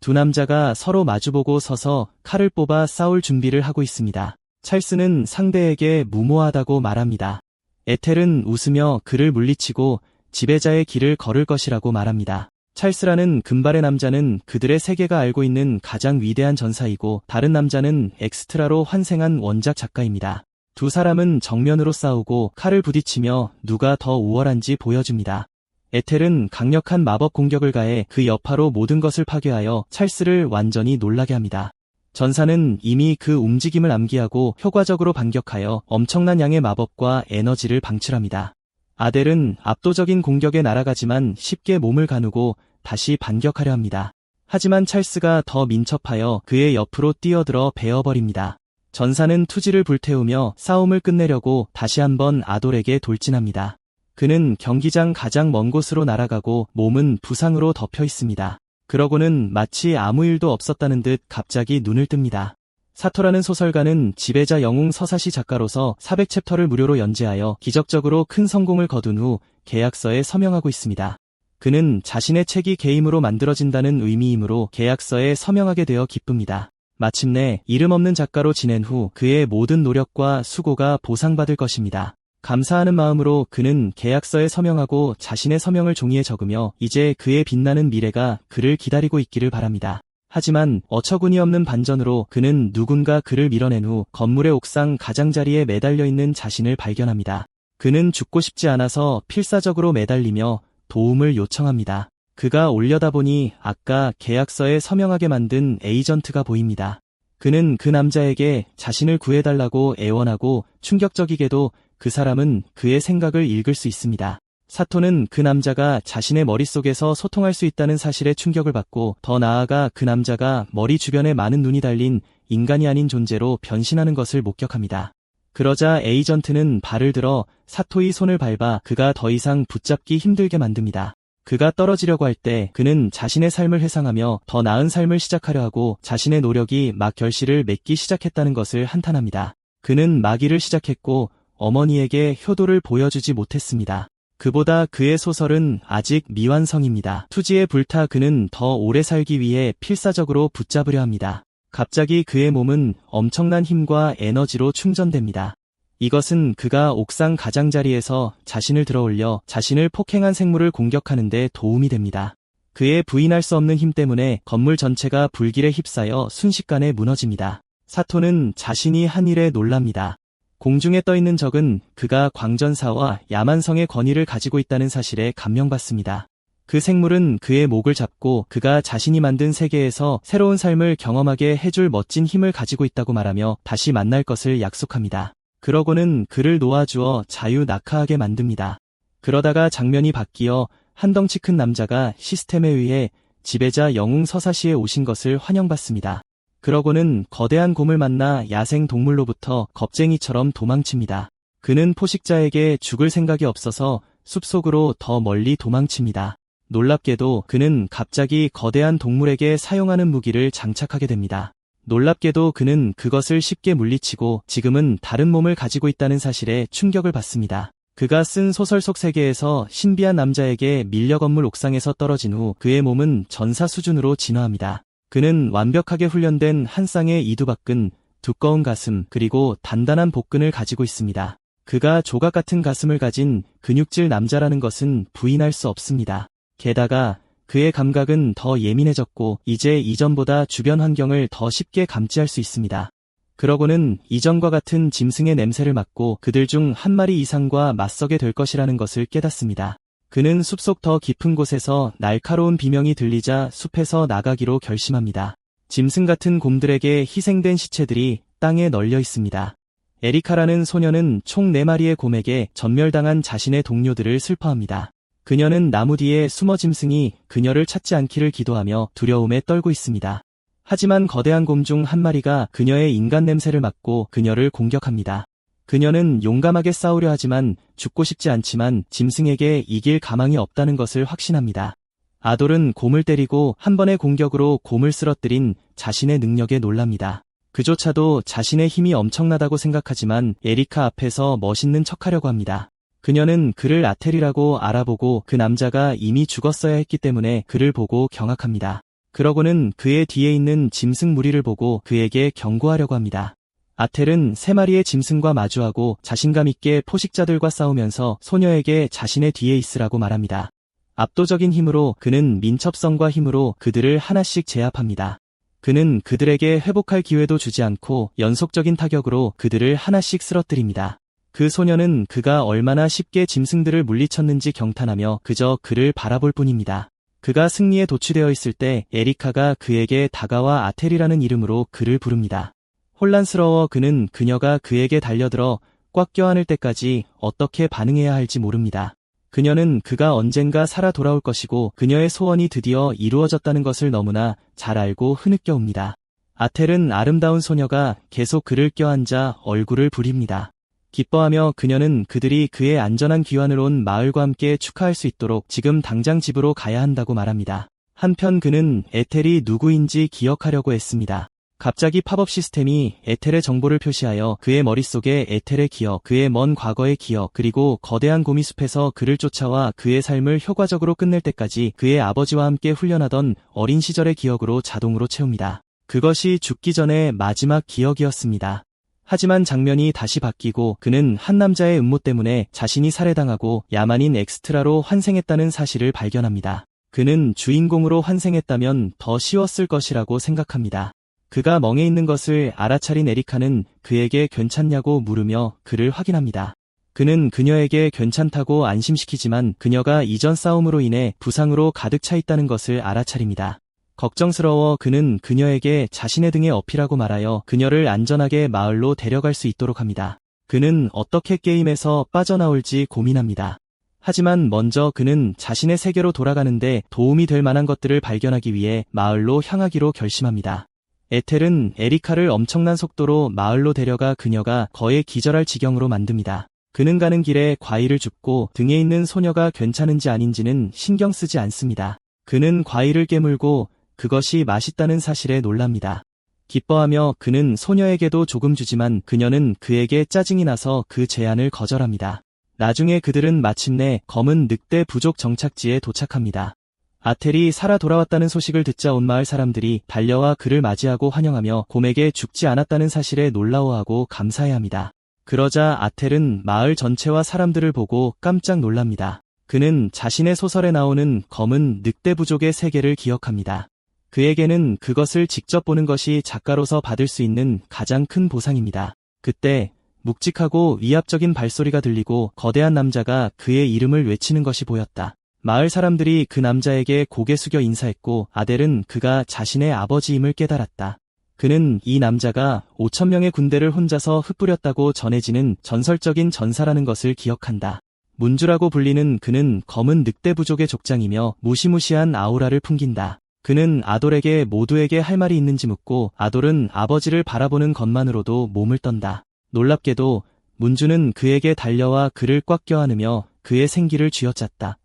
두 남자가 서로 마주보고 서서 칼을 뽑아 싸울 준비를 하고 있습니다. 찰스는 상대에게 무모하다고 말합니다. 에텔은 웃으며 그를 물리치고 지배자의 길을 걸을 것이라고 말합니다. 찰스라는 금발의 남자는 그들의 세계가 알고 있는 가장 위대한 전사이고, 다른 남자는 엑스트라로 환생한 원작 작가입니다. 두 사람은 정면으로 싸우고 칼을 부딪히며 누가 더 우월한지 보여줍니다. 에텔은 강력한 마법 공격을 가해 그 여파로 모든 것을 파괴하여 찰스를 완전히 놀라게 합니다. 전사는 이미 그 움직임을 암기하고 효과적으로 반격하여 엄청난 양의 마법과 에너지를 방출합니다. 아델은 압도적인 공격에 날아가지만 쉽게 몸을 가누고 다시 반격하려 합니다. 하지만 찰스가 더 민첩하여 그의 옆으로 뛰어들어 베어버립니다. 전사는 투지를 불태우며 싸움을 끝내려고 다시 한번 아돌에게 돌진합니다. 그는 경기장 가장 먼 곳으로 날아가고 몸은 부상으로 덮여 있습니다. 그러고는 마치 아무 일도 없었다는 듯 갑자기 눈을 뜹니다. 사토라는 소설가는 지배자 영웅 서사시 작가로서 400챕터를 무료로 연재하여 기적적으로 큰 성공을 거둔 후 계약서에 서명하고 있습니다. 그는 자신의 책이 게임으로 만들어진다는 의미이므로 계약서에 서명하게 되어 기쁩니다. 마침내 이름 없는 작가로 지낸 후 그의 모든 노력과 수고가 보상받을 것입니다. 감사하는 마음으로 그는 계약서에 서명하고 자신의 서명을 종이에 적으며 이제 그의 빛나는 미래가 그를 기다리고 있기를 바랍니다. 하지만 어처구니 없는 반전으로 그는 누군가 그를 밀어낸 후 건물의 옥상 가장자리에 매달려 있는 자신을 발견합니다. 그는 죽고 싶지 않아서 필사적으로 매달리며 도움을 요청합니다. 그가 올려다보니 아까 계약서에 서명하게 만든 에이전트가 보입니다. 그는 그 남자에게 자신을 구해달라고 애원하고 충격적이게도 그 사람은 그의 생각을 읽을 수 있습니다. 사토는 그 남자가 자신의 머릿속에서 소통할 수 있다는 사실에 충격을 받고, 더 나아가 그 남자가 머리 주변에 많은 눈이 달린 인간이 아닌 존재로 변신하는 것을 목격합니다. 그러자 에이전트는 발을 들어 사토의 손을 밟아 그가 더 이상 붙잡기 힘들게 만듭니다. 그가 떨어지려고 할 때 그는 자신의 삶을 회상하며 더 나은 삶을 시작하려 하고 자신의 노력이 막 결실을 맺기 시작했다는 것을 한탄합니다. 그는 마기를 시작했고 어머니에게 효도를 보여주지 못했습니다. 그보다 그의 소설은 아직 미완성입니다. 투지에 불타 그는 더 오래 살기 위해 필사적으로 붙잡으려 합니다. 갑자기 그의 몸은 엄청난 힘과 에너지로 충전됩니다. 이것은 그가 옥상 가장자리에서 자신을 들어올려 자신을 폭행한 생물을 공격하는 데 도움이 됩니다. 그의 부인할 수 없는 힘 때문에 건물 전체가 불길에 휩싸여 순식간에 무너집니다. 사토는 자신이 한 일에 놀랍니다. 공중에 떠있는 적은 그가 광전사와 야만성의 권위를 가지고 있다는 사실에 감명받습니다. 그 생물은 그의 목을 잡고 그가 자신이 만든 세계에서 새로운 삶을 경험하게 해줄 멋진 힘을 가지고 있다고 말하며 다시 만날 것을 약속합니다. 그러고는 그를 놓아주어 자유낙하하게 만듭니다. 그러다가 장면이 바뀌어 한 덩치 큰 남자가 시스템에 의해 지배자 영웅 서사시에 오신 것을 환영받습니다. 그러고는 거대한 곰을 만나 야생 동물로부터 겁쟁이처럼 도망칩니다. 그는 포식자에게 죽을 생각이 없어서 숲속으로 더 멀리 도망칩니다. 놀랍게도 그는 갑자기 거대한 동물에게 사용하는 무기를 장착하게 됩니다. 놀랍게도 그는 그것을 쉽게 물리치고 지금은 다른 몸을 가지고 있다는 사실에 충격을 받습니다. 그가 쓴 소설 속 세계에서 신비한 남자에게 밀려 건물 옥상에서 떨어진 후 그의 몸은 전사 수준으로 진화합니다. 그는 완벽하게 훈련된 한 쌍의 이두박근, 두꺼운 가슴, 그리고 단단한 복근을 가지고 있습니다. 그가 조각 같은 가슴을 가진 근육질 남자라는 것은 부인할 수 없습니다. 게다가 그의 감각은 더 예민해졌고 이제 이전보다 주변 환경을 더 쉽게 감지할 수 있습니다. 그러고는 이전과 같은 짐승의 냄새를 맡고 그들 중 한 마리 이상과 맞서게 될 것이라는 것을 깨닫습니다. 그는 숲속 더 깊은 곳에서 날카로운 비명이 들리자 숲에서 나가기로 결심합니다. 짐승 같은 곰들에게 희생된 시체들이 땅에 널려 있습니다. 에리카라는 소녀는 총 4마리의 곰에게 전멸당한 자신의 동료들을 슬퍼합니다. 그녀는 나무 뒤에 숨어 짐승이 그녀를 찾지 않기를 기도하며 두려움에 떨고 있습니다. 하지만 거대한 곰 중 한 마리가 그녀의 인간 냄새를 맡고 그녀를 공격합니다. 그녀는 용감하게 싸우려 하지만 죽고 싶지 않지만 짐승에게 이길 가망이 없다는 것을 확신합니다. 아돌은 곰을 때리고 한 번의 공격으로 곰을 쓰러뜨린 자신의 능력에 놀랍니다. 그조차도 자신의 힘이 엄청나다고 생각하지만 에리카 앞에서 멋있는 척하려고 합니다. 그녀는 그를 아텔이라고 알아보고 그 남자가 이미 죽었어야 했기 때문에 그를 보고 경악합니다. 그러고는 그의 뒤에 있는 짐승 무리를 보고 그에게 경고하려고 합니다. 아텔은 3마리의 짐승과 마주하고 자신감 있게 포식자들과 싸우면서 소녀에게 자신의 뒤에 있으라고 말합니다. 압도적인 힘으로 그는 민첩성과 힘으로 그들을 하나씩 제압합니다. 그는 그들에게 회복할 기회도 주지 않고 연속적인 타격으로 그들을 하나씩 쓰러뜨립니다. 그 소녀는 그가 얼마나 쉽게 짐승들을 물리쳤는지 경탄하며 그저 그를 바라볼 뿐입니다. 그가 승리에 도취되어 있을 때 에리카가 그에게 다가와 아텔이라는 이름으로 그를 부릅니다. 혼란스러워 그는 그녀가 그에게 달려들어 꽉 껴안을 때까지 어떻게 반응해야 할지 모릅니다. 그녀는 그가 언젠가 살아 돌아올 것이고 그녀의 소원이 드디어 이루어졌다는 것을 너무나 잘 알고 흐느껴옵니다. 아텔은 아름다운 소녀가 계속 그를 껴안자 얼굴을 부립니다. 기뻐하며 그녀는 그들이 그의 안전한 귀환을 온 마을과 함께 축하할 수 있도록 지금 당장 집으로 가야 한다고 말합니다. 한편 그는 에텔이 누구인지 기억하려고 했습니다. 갑자기 팝업 시스템이 에텔의 정보를 표시하여 그의 머릿속에 에텔의 기억, 그의 먼 과거의 기억, 그리고 거대한 고미숲에서 그를 쫓아와 그의 삶을 효과적으로 끝낼 때까지 그의 아버지와 함께 훈련하던 어린 시절의 기억으로 자동으로 채웁니다. 그것이 죽기 전의 마지막 기억이었습니다. 하지만 장면이 다시 바뀌고 그는 한 남자의 음모 때문에 자신이 살해당하고 야만인 엑스트라로 환생했다는 사실을 발견합니다. 그는 주인공으로 환생했다면 더 쉬웠을 것이라고 생각합니다. 그가 멍해 있는 것을 알아차린 에리카는 그에게 괜찮냐고 물으며 그를 확인합니다. 그는 그녀에게 괜찮다고 안심시키지만 그녀가 이전 싸움으로 인해 부상으로 가득 차 있다는 것을 알아차립니다. 걱정스러워 그는 그녀에게 자신의 등에 어필하고 말하여 그녀를 안전하게 마을로 데려갈 수 있도록 합니다. 그는 어떻게 게임에서 빠져나올지 고민합니다. 하지만 먼저 그는 자신의 세계로 돌아가는데 도움이 될 만한 것들을 발견하기 위해 마을로 향하기로 결심합니다. 에텔은 에리카를 엄청난 속도로 마을로 데려가 그녀가 거의 기절할 지경으로 만듭니다. 그는 가는 길에 과일을 줍고 등에 있는 소녀가 괜찮은지 아닌지는 신경 쓰지 않습니다. 그는 과일을 깨물고 그것이 맛있다는 사실에 놀랍니다. 기뻐하며 그는 소녀에게도 조금 주지만 그녀는 그에게 짜증이 나서 그 제안을 거절합니다. 나중에 그들은 마침내 검은 늑대 부족 정착지에 도착합니다. 아텔이 살아 돌아왔다는 소식을 듣자 온 마을 사람들이 달려와 그를 맞이하고 환영하며 곰에게 죽지 않았다는 사실에 놀라워하고 감사해합니다. 그러자 아텔은 마을 전체와 사람들을 보고 깜짝 놀랍니다. 그는 자신의 소설에 나오는 검은 늑대 부족의 세계를 기억합니다. 그에게는 그것을 직접 보는 것이 작가로서 받을 수 있는 가장 큰 보상입니다. 그때 묵직하고 위압적인 발소리가 들리고 거대한 남자가 그의 이름을 외치는 것이 보였다. 마을 사람들이 그 남자에게 고개 숙여 인사했고 아델은 그가 자신의 아버지임을 깨달았다. 그는 이 남자가 5,000명의 군대를 혼자서 흩뿌렸다고 전해지는 전설적인 전사라는 것을 기억한다. 문주라고 불리는 그는 검은 늑대 부족의 족장이며 무시무시한 아우라를 풍긴다. 그는 아돌에게 모두에게 할 말이 있는지 묻고 아돌은 아버지를 바라보는 것만으로도 몸을 떤다. 놀랍게도 문주는 그에게 달려와 그를 꽉 껴안으며 그의 생기를 쥐어짰다.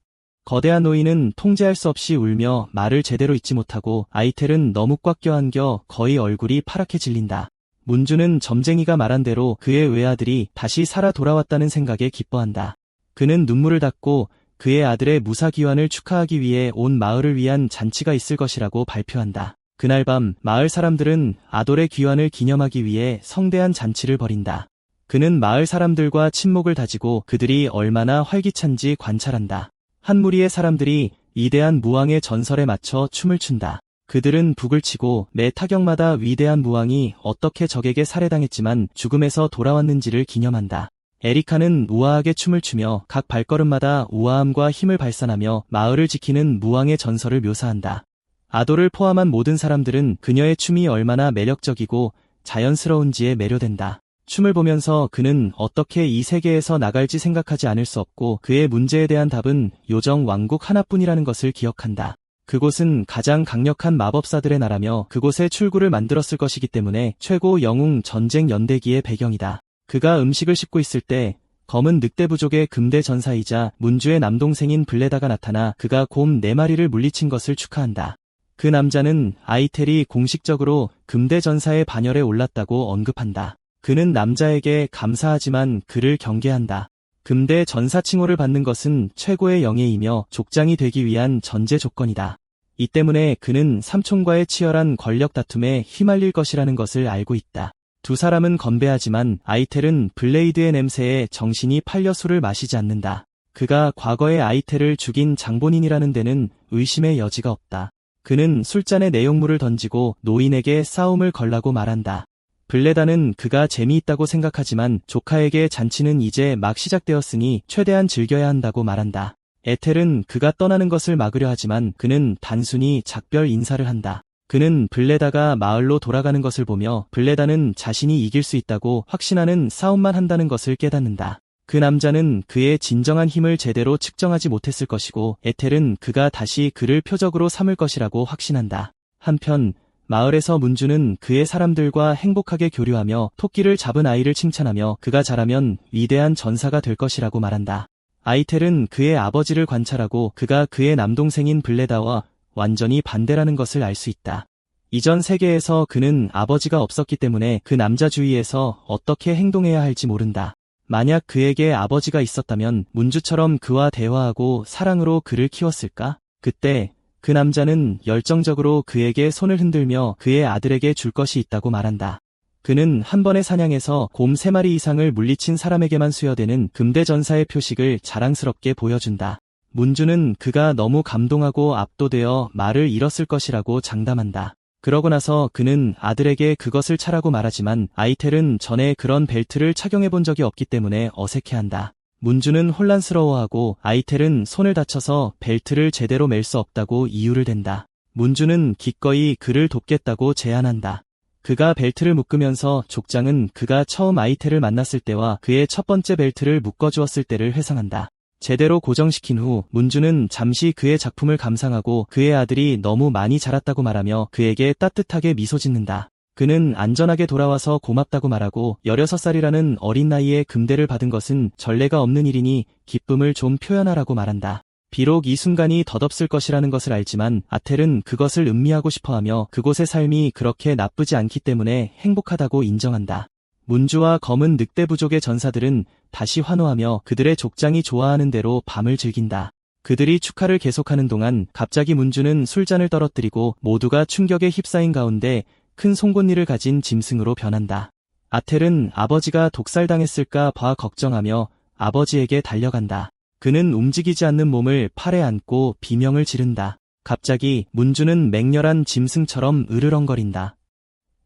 거대한 노인은 통제할 수 없이 울며 말을 제대로 잇지 못하고 아이텔은 너무 꽉 껴안겨 거의 얼굴이 파랗게 질린다. 문주는 점쟁이가 말한 대로 그의 외아들이 다시 살아 돌아왔다는 생각에 기뻐한다. 그는 눈물을 닦고 그의 아들의 무사귀환을 축하하기 위해 온 마을을 위한 잔치가 있을 것이라고 발표한다. 그날 밤 마을 사람들은 아돌의 귀환을 기념하기 위해 성대한 잔치를 벌인다. 그는 마을 사람들과 친목을 다지고 그들이 얼마나 활기찬지 관찰한다. 한 무리의 사람들이 위대한 무왕의 전설에 맞춰 춤을 춘다. 그들은 북을 치고 매 타격마다 위대한 무왕이 어떻게 적에게 살해당했지만 죽음에서 돌아왔는지를 기념한다. 에리카는 우아하게 춤을 추며 각 발걸음마다 우아함과 힘을 발산하며 마을을 지키는 무왕의 전설을 묘사한다. 아돌을 포함한 모든 사람들은 그녀의 춤이 얼마나 매력적이고 자연스러운지에 매료된다. 춤을 보면서 그는 어떻게 이 세계에서 나갈지 생각하지 않을 수 없고 그의 문제에 대한 답은 요정 왕국 하나뿐이라는 것을 기억한다. 그곳은 가장 강력한 마법사들의 나라며 그곳에 출구를 만들었을 것이기 때문에 최고 영웅 전쟁 연대기의 배경이다. 그가 음식을 씹고 있을 때 검은 늑대 부족의 금대 전사이자 문주의 남동생인 블레다가 나타나 그가 곰 4마리를 물리친 것을 축하한다. 그 남자는 아이텔이 공식적으로 금대 전사의 반열에 올랐다고 언급한다. 그는 남자에게 감사하지만 그를 경계한다. 금대 전사 칭호를 받는 것은 최고의 영예이며 족장이 되기 위한 전제 조건이다. 이 때문에 그는 삼촌과의 치열한 권력 다툼에 휘말릴 것이라는 것을 알고 있다. 두 사람은 건배하지만 아이텔은 블레이드의 냄새에 정신이 팔려 술을 마시지 않는다. 그가 과거에 아이텔을 죽인 장본인이라는 데는 의심의 여지가 없다. 그는 술잔에 내용물을 던지고 노인에게 싸움을 걸라고 말한다. 블레다는 그가 재미있다고 생각하지만 조카에게 잔치는 이제 막 시작되었으니 최대한 즐겨야 한다고 말한다. 에텔은 그가 떠나는 것을 막으려 하지만 그는 단순히 작별 인사를 한다. 그는 블레다가 마을로 돌아가는 것을 보며 블레다는 자신이 이길 수 있다고 확신하는 싸움만 한다는 것을 깨닫는다. 그 남자는 그의 진정한 힘을 제대로 측정하지 못했을 것이고 에텔은 그가 다시 그를 표적으로 삼을 것이라고 확신한다. 한편 마을에서 문주는 그의 사람들과 행복하게 교류하며 토끼를 잡은 아이를 칭찬하며 그가 자라면 위대한 전사가 될 것이라고 말한다. 아이텔은 그의 아버지를 관찰하고 그가 그의 남동생인 블레다와 완전히 반대라는 것을 알 수 있다. 이전 세계에서 그는 아버지가 없었기 때문에 그 남자 주위에서 어떻게 행동해야 할지 모른다. 만약 그에게 아버지가 있었다면 문주처럼 그와 대화하고 사랑으로 그를 키웠을까? 그때 그 남자는 열정적으로 그에게 손을 흔들며 그의 아들에게 줄 것이 있다고 말한다. 그는 한 번의 사냥에서 곰 3마리 이상을 물리친 사람에게만 수여되는 금대 전사의 표식을 자랑스럽게 보여준다. 문주는 그가 너무 감동하고 압도되어 말을 잃었을 것이라고 장담한다. 그러고 나서 그는 아들에게 그것을 차라고 말하지만 아이텔은 전에 그런 벨트를 착용해 본 적이 없기 때문에 어색해한다. 문주는 혼란스러워하고 아이텔은 손을 다쳐서 벨트를 제대로 멜 수 없다고 이유를 댄다. 문주는 기꺼이 그를 돕겠다고 제안한다. 그가 벨트를 묶으면서 족장은 그가 처음 아이텔을 만났을 때와 그의 첫 번째 벨트를 묶어주었을 때를 회상한다. 제대로 고정시킨 후 문주는 잠시 그의 작품을 감상하고 그의 아들이 너무 많이 자랐다고 말하며 그에게 따뜻하게 미소 짓는다. 그는 안전하게 돌아와서 고맙다고 말하고 16살이라는 어린 나이에 금대를 받은 것은 전례가 없는 일이니 기쁨을 좀 표현하라고 말한다. 비록 이 순간이 덧없을 것이라는 것을 알지만 아텔은 그것을 음미하고 싶어하며 그곳의 삶이 그렇게 나쁘지 않기 때문에 행복하다고 인정한다. 문주와 검은 늑대 부족의 전사들은 다시 환호하며 그들의 족장이 좋아하는 대로 밤을 즐긴다. 그들이 축하를 계속하는 동안 갑자기 문주는 술잔을 떨어뜨리고 모두가 충격에 휩싸인 가운데 큰 송곳니를 가진 짐승으로 변한다. 아텔은 아버지가 독살당했을까 봐 걱정하며 아버지에게 달려간다. 그는 움직이지 않는 몸을 팔에 안고 비명을 지른다. 갑자기 문주는 맹렬한 짐승처럼 으르렁거린다.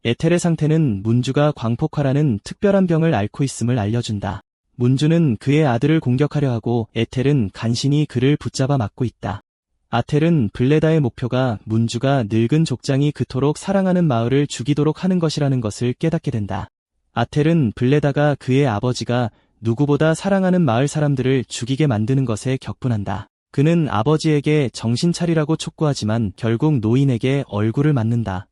에텔의 상태는 문주가 광폭화라는 특별한 병을 앓고 있음을 알려준다. 문주는 그의 아들을 공격하려 하고 에텔은 간신히 그를 붙잡아 막고 있다. 아텔은 블레다의 목표가 문주가 늙은 족장이 그토록 사랑하는 마을을 죽이도록 하는 것이라는 것을 깨닫게 된다. 아텔은 블레다가 그의 아버지가 누구보다 사랑하는 마을 사람들을 죽이게 만드는 것에 격분한다. 그는 아버지에게 정신 차리라고 촉구하지만 결국 노인에게 얼굴을 맞는다.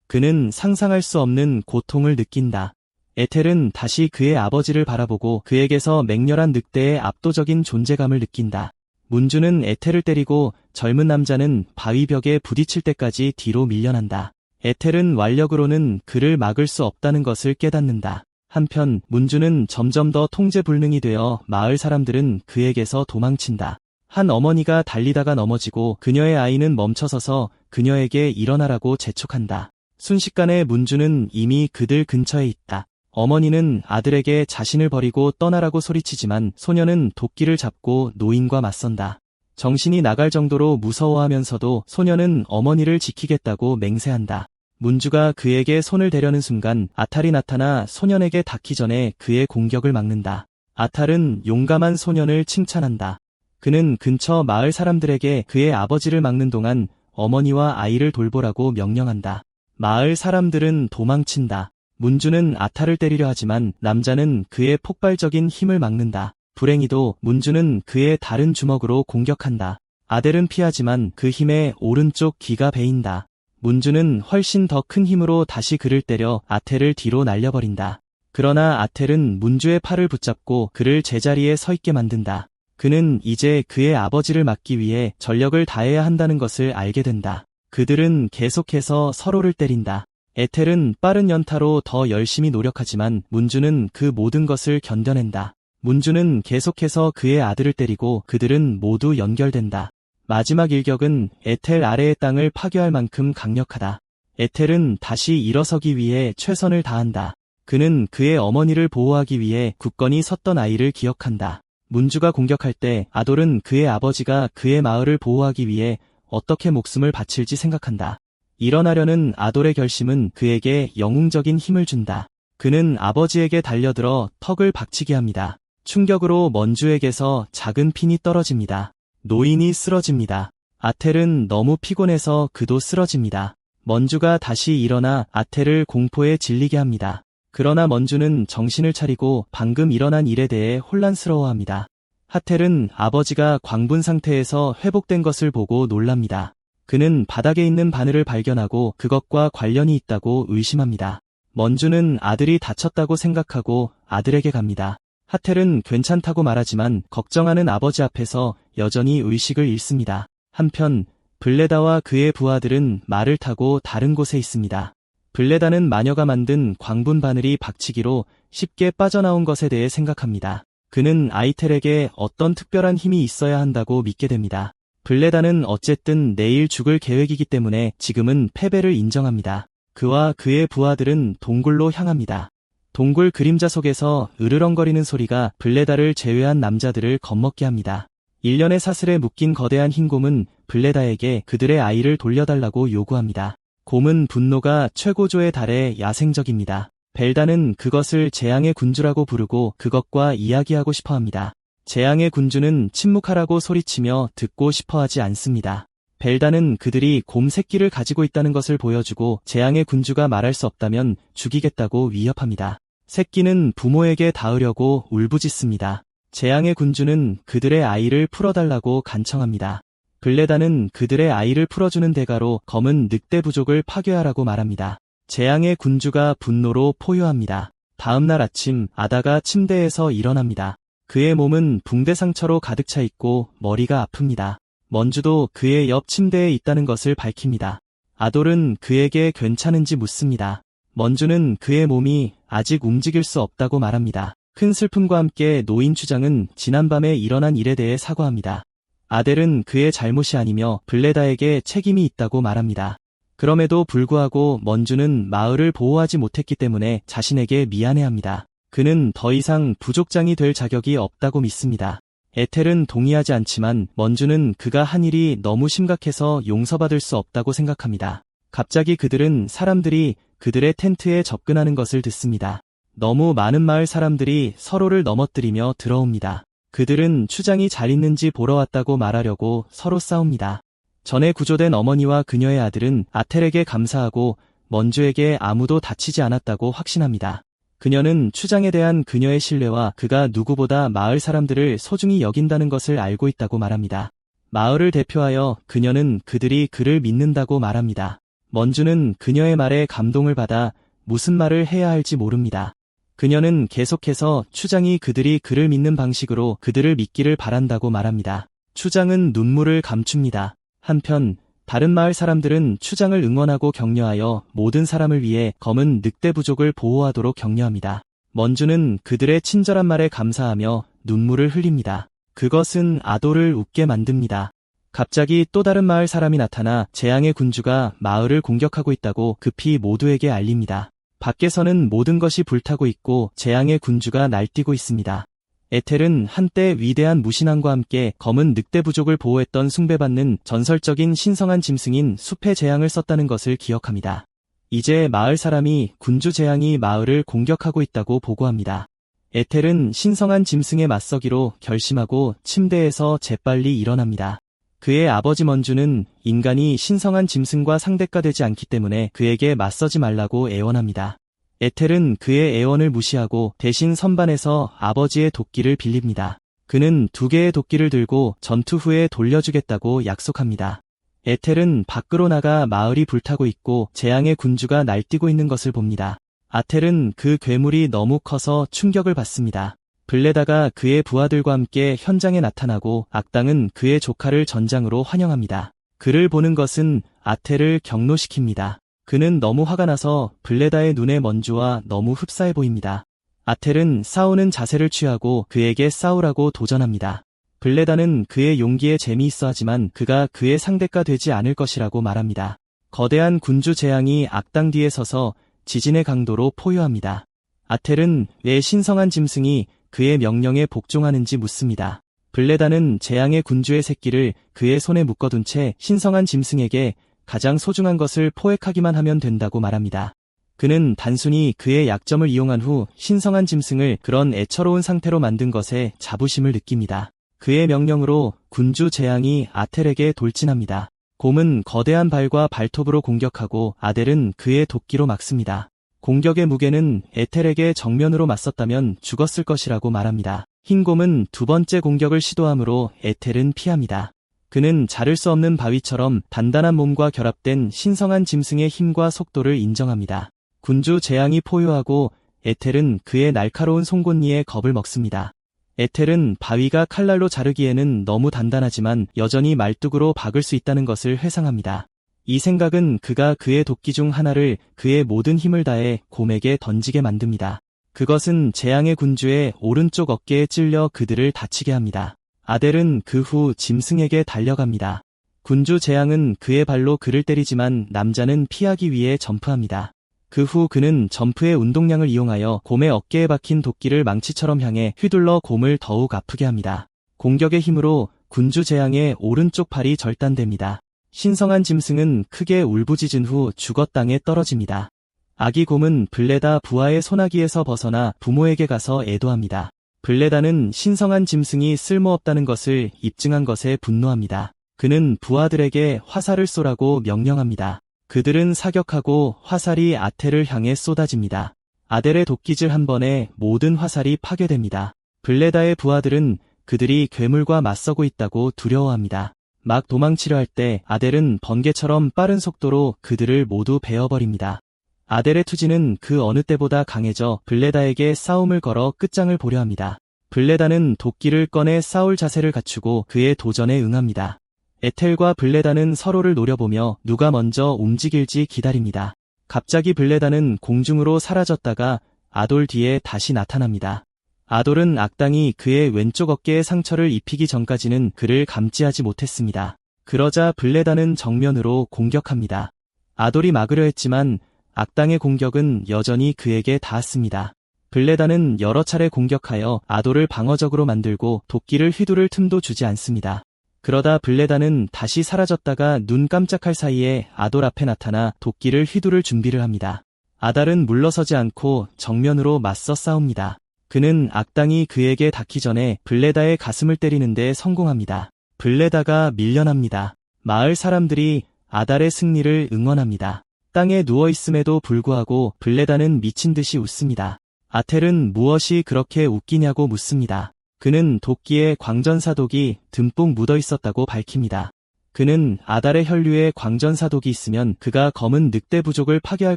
그는 상상할 수 없는 고통을 느낀다. 에텔은 다시 그의 아버지를 바라보고 그에게서 맹렬한 늑대의 압도적인 존재감을 느낀다. 문주는 에텔을 때리고 젊은 남자는 바위벽에 부딪힐 때까지 뒤로 밀려난다. 에텔은 완력으로는 그를 막을 수 없다는 것을 깨닫는다. 한편 문주는 점점 더 통제불능이 되어 마을 사람들은 그에게서 도망친다. 한 어머니가 달리다가 넘어지고 그녀의 아이는 멈춰서서 그녀에게 일어나라고 재촉한다. 순식간에 문주는 이미 그들 근처에 있다. 어머니는 아들에게 자신을 버리고 떠나라고 소리치지만 소녀는 도끼를 잡고 노인과 맞선다. 정신이 나갈 정도로 무서워하면서도 소녀는 어머니를 지키겠다고 맹세한다. 문주가 그에게 손을 대려는 순간 아탈이 나타나 소년에게 닿기 전에 그의 공격을 막는다. 아탈은 용감한 소년을 칭찬한다. 그는 근처 마을 사람들에게 그의 아버지를 막는 동안 어머니와 아이를 돌보라고 명령한다. 마을 사람들은 도망친다. 문주는 아탈을 때리려 하지만 남자는 그의 폭발적인 힘을 막는다. 불행히도 문주는 그의 다른 주먹으로 공격한다. 아델은 피하지만 그 힘에 오른쪽 귀가 베인다. 문주는 훨씬 더 큰 힘으로 다시 그를 때려 아텔을 뒤로 날려버린다. 그러나 아텔은 문주의 팔을 붙잡고 그를 제자리에 서 있게 만든다. 그는 이제 그의 아버지를 막기 위해 전력을 다해야 한다는 것을 알게 된다. 그들은 계속해서 서로를 때린다. 에텔은 빠른 연타로 더 열심히 노력하지만 문주는 그 모든 것을 견뎌낸다. 문주는 계속해서 그의 아들을 때리고 그들은 모두 연결된다. 마지막 일격은 에텔 아래의 땅을 파괴할 만큼 강력하다. 에텔은 다시 일어서기 위해 최선을 다한다. 그는 그의 어머니를 보호하기 위해 굳건히 섰던 아이를 기억한다. 문주가 공격할 때 아돌은 그의 아버지가 그의 마을을 보호하기 위해 어떻게 목숨을 바칠지 생각한다. 일어나려는 아돌의 결심은 그에게 영웅적인 힘을 준다. 그는 아버지에게 달려들어 턱을 박치게 합니다. 충격으로 먼주에게서 작은 핀이 떨어집니다. 노인이 쓰러집니다. 아텔은 너무 피곤해서 그도 쓰러집니다. 먼주가 다시 일어나 아텔을 공포에 질리게 합니다. 그러나 먼주는 정신을 차리고 방금 일어난 일에 대해 혼란스러워합니다. 하텔은 아버지가 광분 상태에서 회복된 것을 보고 놀랍니다. 그는 바닥에 있는 바늘을 발견하고 그것과 관련이 있다고 의심합니다. 먼주는 아들이 다쳤다고 생각하고 아들에게 갑니다. 하텔은 괜찮다고 말하지만 걱정하는 아버지 앞에서 여전히 의식을 잃습니다. 한편 블레다와 그의 부하들은 말을 타고 다른 곳에 있습니다. 블레다는 마녀가 만든 광분 바늘이 박치기로 쉽게 빠져나온 것에 대해 생각합니다. 그는 아이텔에게 어떤 특별한 힘이 있어야 한다고 믿게 됩니다. 블레다는 어쨌든 내일 죽을 계획이기 때문에 지금은 패배를 인정합니다. 그와 그의 부하들은 동굴로 향합니다. 동굴 그림자 속에서 으르렁거리는 소리가 블레다를 제외한 남자들을 겁먹게 합니다. 일련의 사슬에 묶인 거대한 흰 곰은 블레다에게 그들의 아이를 돌려달라고 요구합니다. 곰은 분노가 최고조에 달해 야생적입니다. 벨다는 그것을 재앙의 군주라고 부르고 그것과 이야기하고 싶어합니다. 재앙의 군주는 침묵하라고 소리치며 듣고 싶어하지 않습니다. 벨다는 그들이 곰 새끼를 가지고 있다는 것을 보여주고 재앙의 군주가 말할 수 없다면 죽이겠다고 위협합니다. 새끼는 부모에게 닿으려고 울부짖습니다. 재앙의 군주는 그들의 아이를 풀어달라고 간청합니다. 블레다는 그들의 아이를 풀어주는 대가로 검은 늑대 부족을 파괴하라고 말합니다. 재앙의 군주가 분노로 포효합니다. 다음날 아침 아다가 침대에서 일어납니다. 그의 몸은 붕대 상처로 가득 차 있고 머리가 아픕니다. 먼주도 그의 옆 침대에 있다는 것을 밝힙니다. 아돌은 그에게 괜찮은지 묻습니다. 먼주는 그의 몸이 아직 움직일 수 없다고 말합니다. 큰 슬픔과 함께 노인 추장은 지난밤에 일어난 일에 대해 사과합니다. 아델은 그의 잘못이 아니며 블레다에게 책임이 있다고 말합니다. 그럼에도 불구하고 먼주는 마을을 보호하지 못했기 때문에 자신에게 미안해합니다. 그는 더 이상 부족장이 될 자격이 없다고 믿습니다. 에텔은 동의하지 않지만 먼주는 그가 한 일이 너무 심각해서 용서받을 수 없다고 생각합니다. 갑자기 그들은 사람들이 그들의 텐트에 접근하는 것을 듣습니다. 너무 많은 마을 사람들이 서로를 넘어뜨리며 들어옵니다. 그들은 추장이 잘 있는지 보러 왔다고 말하려고 서로 싸웁니다. 전에 구조된 어머니와 그녀의 아들은 아텔에게 감사하고 먼주에게 아무도 다치지 않았다고 확신합니다. 그녀는 추장에 대한 그녀의 신뢰와 그가 누구보다 마을 사람들을 소중히 여긴다는 것을 알고 있다고 말합니다. 마을을 대표하여 그녀는 그들이 그를 믿는다고 말합니다. 먼주는 그녀의 말에 감동을 받아 무슨 말을 해야 할지 모릅니다. 그녀는 계속해서 추장이 그들이 그를 믿는 방식으로 그들을 믿기를 바란다고 말합니다. 추장은 눈물을 감춥니다. 한편 다른 마을 사람들은 추장을 응원하고 격려하여 모든 사람을 위해 검은 늑대 부족을 보호하도록 격려합니다. 먼주는 그들의 친절한 말에 감사하며 눈물을 흘립니다. 그것은 아돌을 웃게 만듭니다. 갑자기 또 다른 마을 사람이 나타나 재앙의 군주가 마을을 공격하고 있다고 급히 모두에게 알립니다. 밖에서는 모든 것이 불타고 있고 재앙의 군주가 날뛰고 있습니다. 에텔은 한때 위대한 무신왕과 함께 검은 늑대 부족을 보호했던 숭배받는 전설적인 신성한 짐승인 숲의 재앙을 썼다는 것을 기억합니다. 이제 마을 사람이 군주 재앙이 마을을 공격하고 있다고 보고합니다. 에텔은 신성한 짐승에 맞서기로 결심하고 침대에서 재빨리 일어납니다. 그의 아버지 먼주는 인간이 신성한 짐승과 상대가 되지 않기 때문에 그에게 맞서지 말라고 애원합니다. 에텔은 그의 애원을 무시하고 대신 선반에서 아버지의 도끼를 빌립니다. 그는 2개의 도끼를 들고 전투 후에 돌려주겠다고 약속합니다. 에텔은 밖으로 나가 마을이 불타고 있고 재앙의 군주가 날뛰고 있는 것을 봅니다. 아텔은 그 괴물이 너무 커서 충격을 받습니다. 블레다가 그의 부하들과 함께 현장에 나타나고 악당은 그의 조카를 전장으로 환영합니다. 그를 보는 것은 아텔을 경로시킵니다. 그는 너무 화가 나서 블레다의 눈에 먼주와 너무 흡사해 보입니다. 아텔은 싸우는 자세를 취하고 그에게 싸우라고 도전합니다. 블레다는 그의 용기에 재미있어 하지만 그가 그의 상대가 되지 않을 것이라고 말합니다. 거대한 군주 재앙이 악당 뒤에 서서 지진의 강도로 포효합니다. 아텔은 왜 신성한 짐승이 그의 명령에 복종하는지 묻습니다. 블레다는 재앙의 군주의 새끼를 그의 손에 묶어둔 채 신성한 짐승에게 가장 소중한 것을 포획하기만 하면 된다고 말합니다. 그는 단순히 그의 약점을 이용한 후 신성한 짐승을 그런 애처로운 상태로 만든 것에 자부심을 느낍니다. 그의 명령으로 군주 재앙이 아텔에게 돌진합니다. 곰은 거대한 발과 발톱으로 공격하고 아델은 그의 도끼로 막습니다. 공격의 무게는 에텔에게 정면으로 맞섰다면 죽었을 것이라고 말합니다. 흰곰은 두 번째 공격을 시도하므로 에텔은 피합니다. 그는 자를 수 없는 바위처럼 단단한 몸과 결합된 신성한 짐승의 힘과 속도를 인정합니다. 군주 재앙이 포효하고 에텔은 그의 날카로운 송곳니에 겁을 먹습니다. 에텔은 바위가 칼날로 자르기에는 너무 단단하지만 여전히 말뚝으로 박을 수 있다는 것을 회상합니다. 이 생각은 그가 그의 도끼 중 하나를 그의 모든 힘을 다해 곰에게 던지게 만듭니다. 그것은 재앙의 군주의 오른쪽 어깨에 찔려 그들을 다치게 합니다. 아델은 그 후 짐승에게 달려갑니다. 군주 재앙은 그의 발로 그를 때리지만 남자는 피하기 위해 점프합니다. 그 후 그는 점프의 운동량을 이용하여 곰의 어깨에 박힌 도끼를 망치처럼 향해 휘둘러 곰을 더욱 아프게 합니다. 공격의 힘으로 군주 재앙의 오른쪽 팔이 절단됩니다. 신성한 짐승은 크게 울부짖은 후 죽어 땅에 떨어집니다. 아기 곰은 블레다 부하의 소나기에서 벗어나 부모에게 가서 애도합니다. 블레다는 신성한 짐승이 쓸모없다는 것을 입증한 것에 분노합니다. 그는 부하들에게 화살을 쏘라고 명령합니다. 그들은 사격하고 화살이 아텔을 향해 쏟아집니다. 아델의 도끼질 한 번에 모든 화살이 파괴됩니다. 블레다의 부하들은 그들이 괴물과 맞서고 있다고 두려워합니다. 막 도망치려 할 때 아델은 번개처럼 빠른 속도로 그들을 모두 베어버립니다. 아델의 투지는 그 어느 때보다 강해져 블레다에게 싸움을 걸어 끝장을 보려 합니다. 블레다는 도끼를 꺼내 싸울 자세를 갖추고 그의 도전에 응합니다. 에텔과 블레다는 서로를 노려보며 누가 먼저 움직일지 기다립니다. 갑자기 블레다는 공중으로 사라졌다가 아돌 뒤에 다시 나타납니다. 아돌은 악당이 그의 왼쪽 어깨에 상처를 입히기 전까지는 그를 감지하지 못했습니다. 그러자 블레다는 정면으로 공격합니다. 아돌이 막으려 했지만 악당의 공격은 여전히 그에게 닿았습니다. 블레다는 여러 차례 공격하여 아돌을 방어적으로 만들고 도끼를 휘두를 틈도 주지 않습니다. 그러다 블레다는 다시 사라졌다가 눈 깜짝할 사이에 아돌 앞에 나타나 도끼를 휘두를 준비를 합니다. 아달은 물러서지 않고 정면으로 맞서 싸웁니다. 그는 악당이 그에게 닿기 전에 블레다의 가슴을 때리는 데 성공합니다. 블레다가 밀려납니다. 마을 사람들이 아달의 승리를 응원합니다. 땅에 누워있음에도 불구하고 블레다는 미친 듯이 웃습니다. 아텔은 무엇이 그렇게 웃기냐고 묻습니다. 그는 도끼에 광전사독이 듬뿍 묻어 있었다고 밝힙니다. 그는 아달의 혈류에 광전사독이 있으면 그가 검은 늑대 부족을 파괴할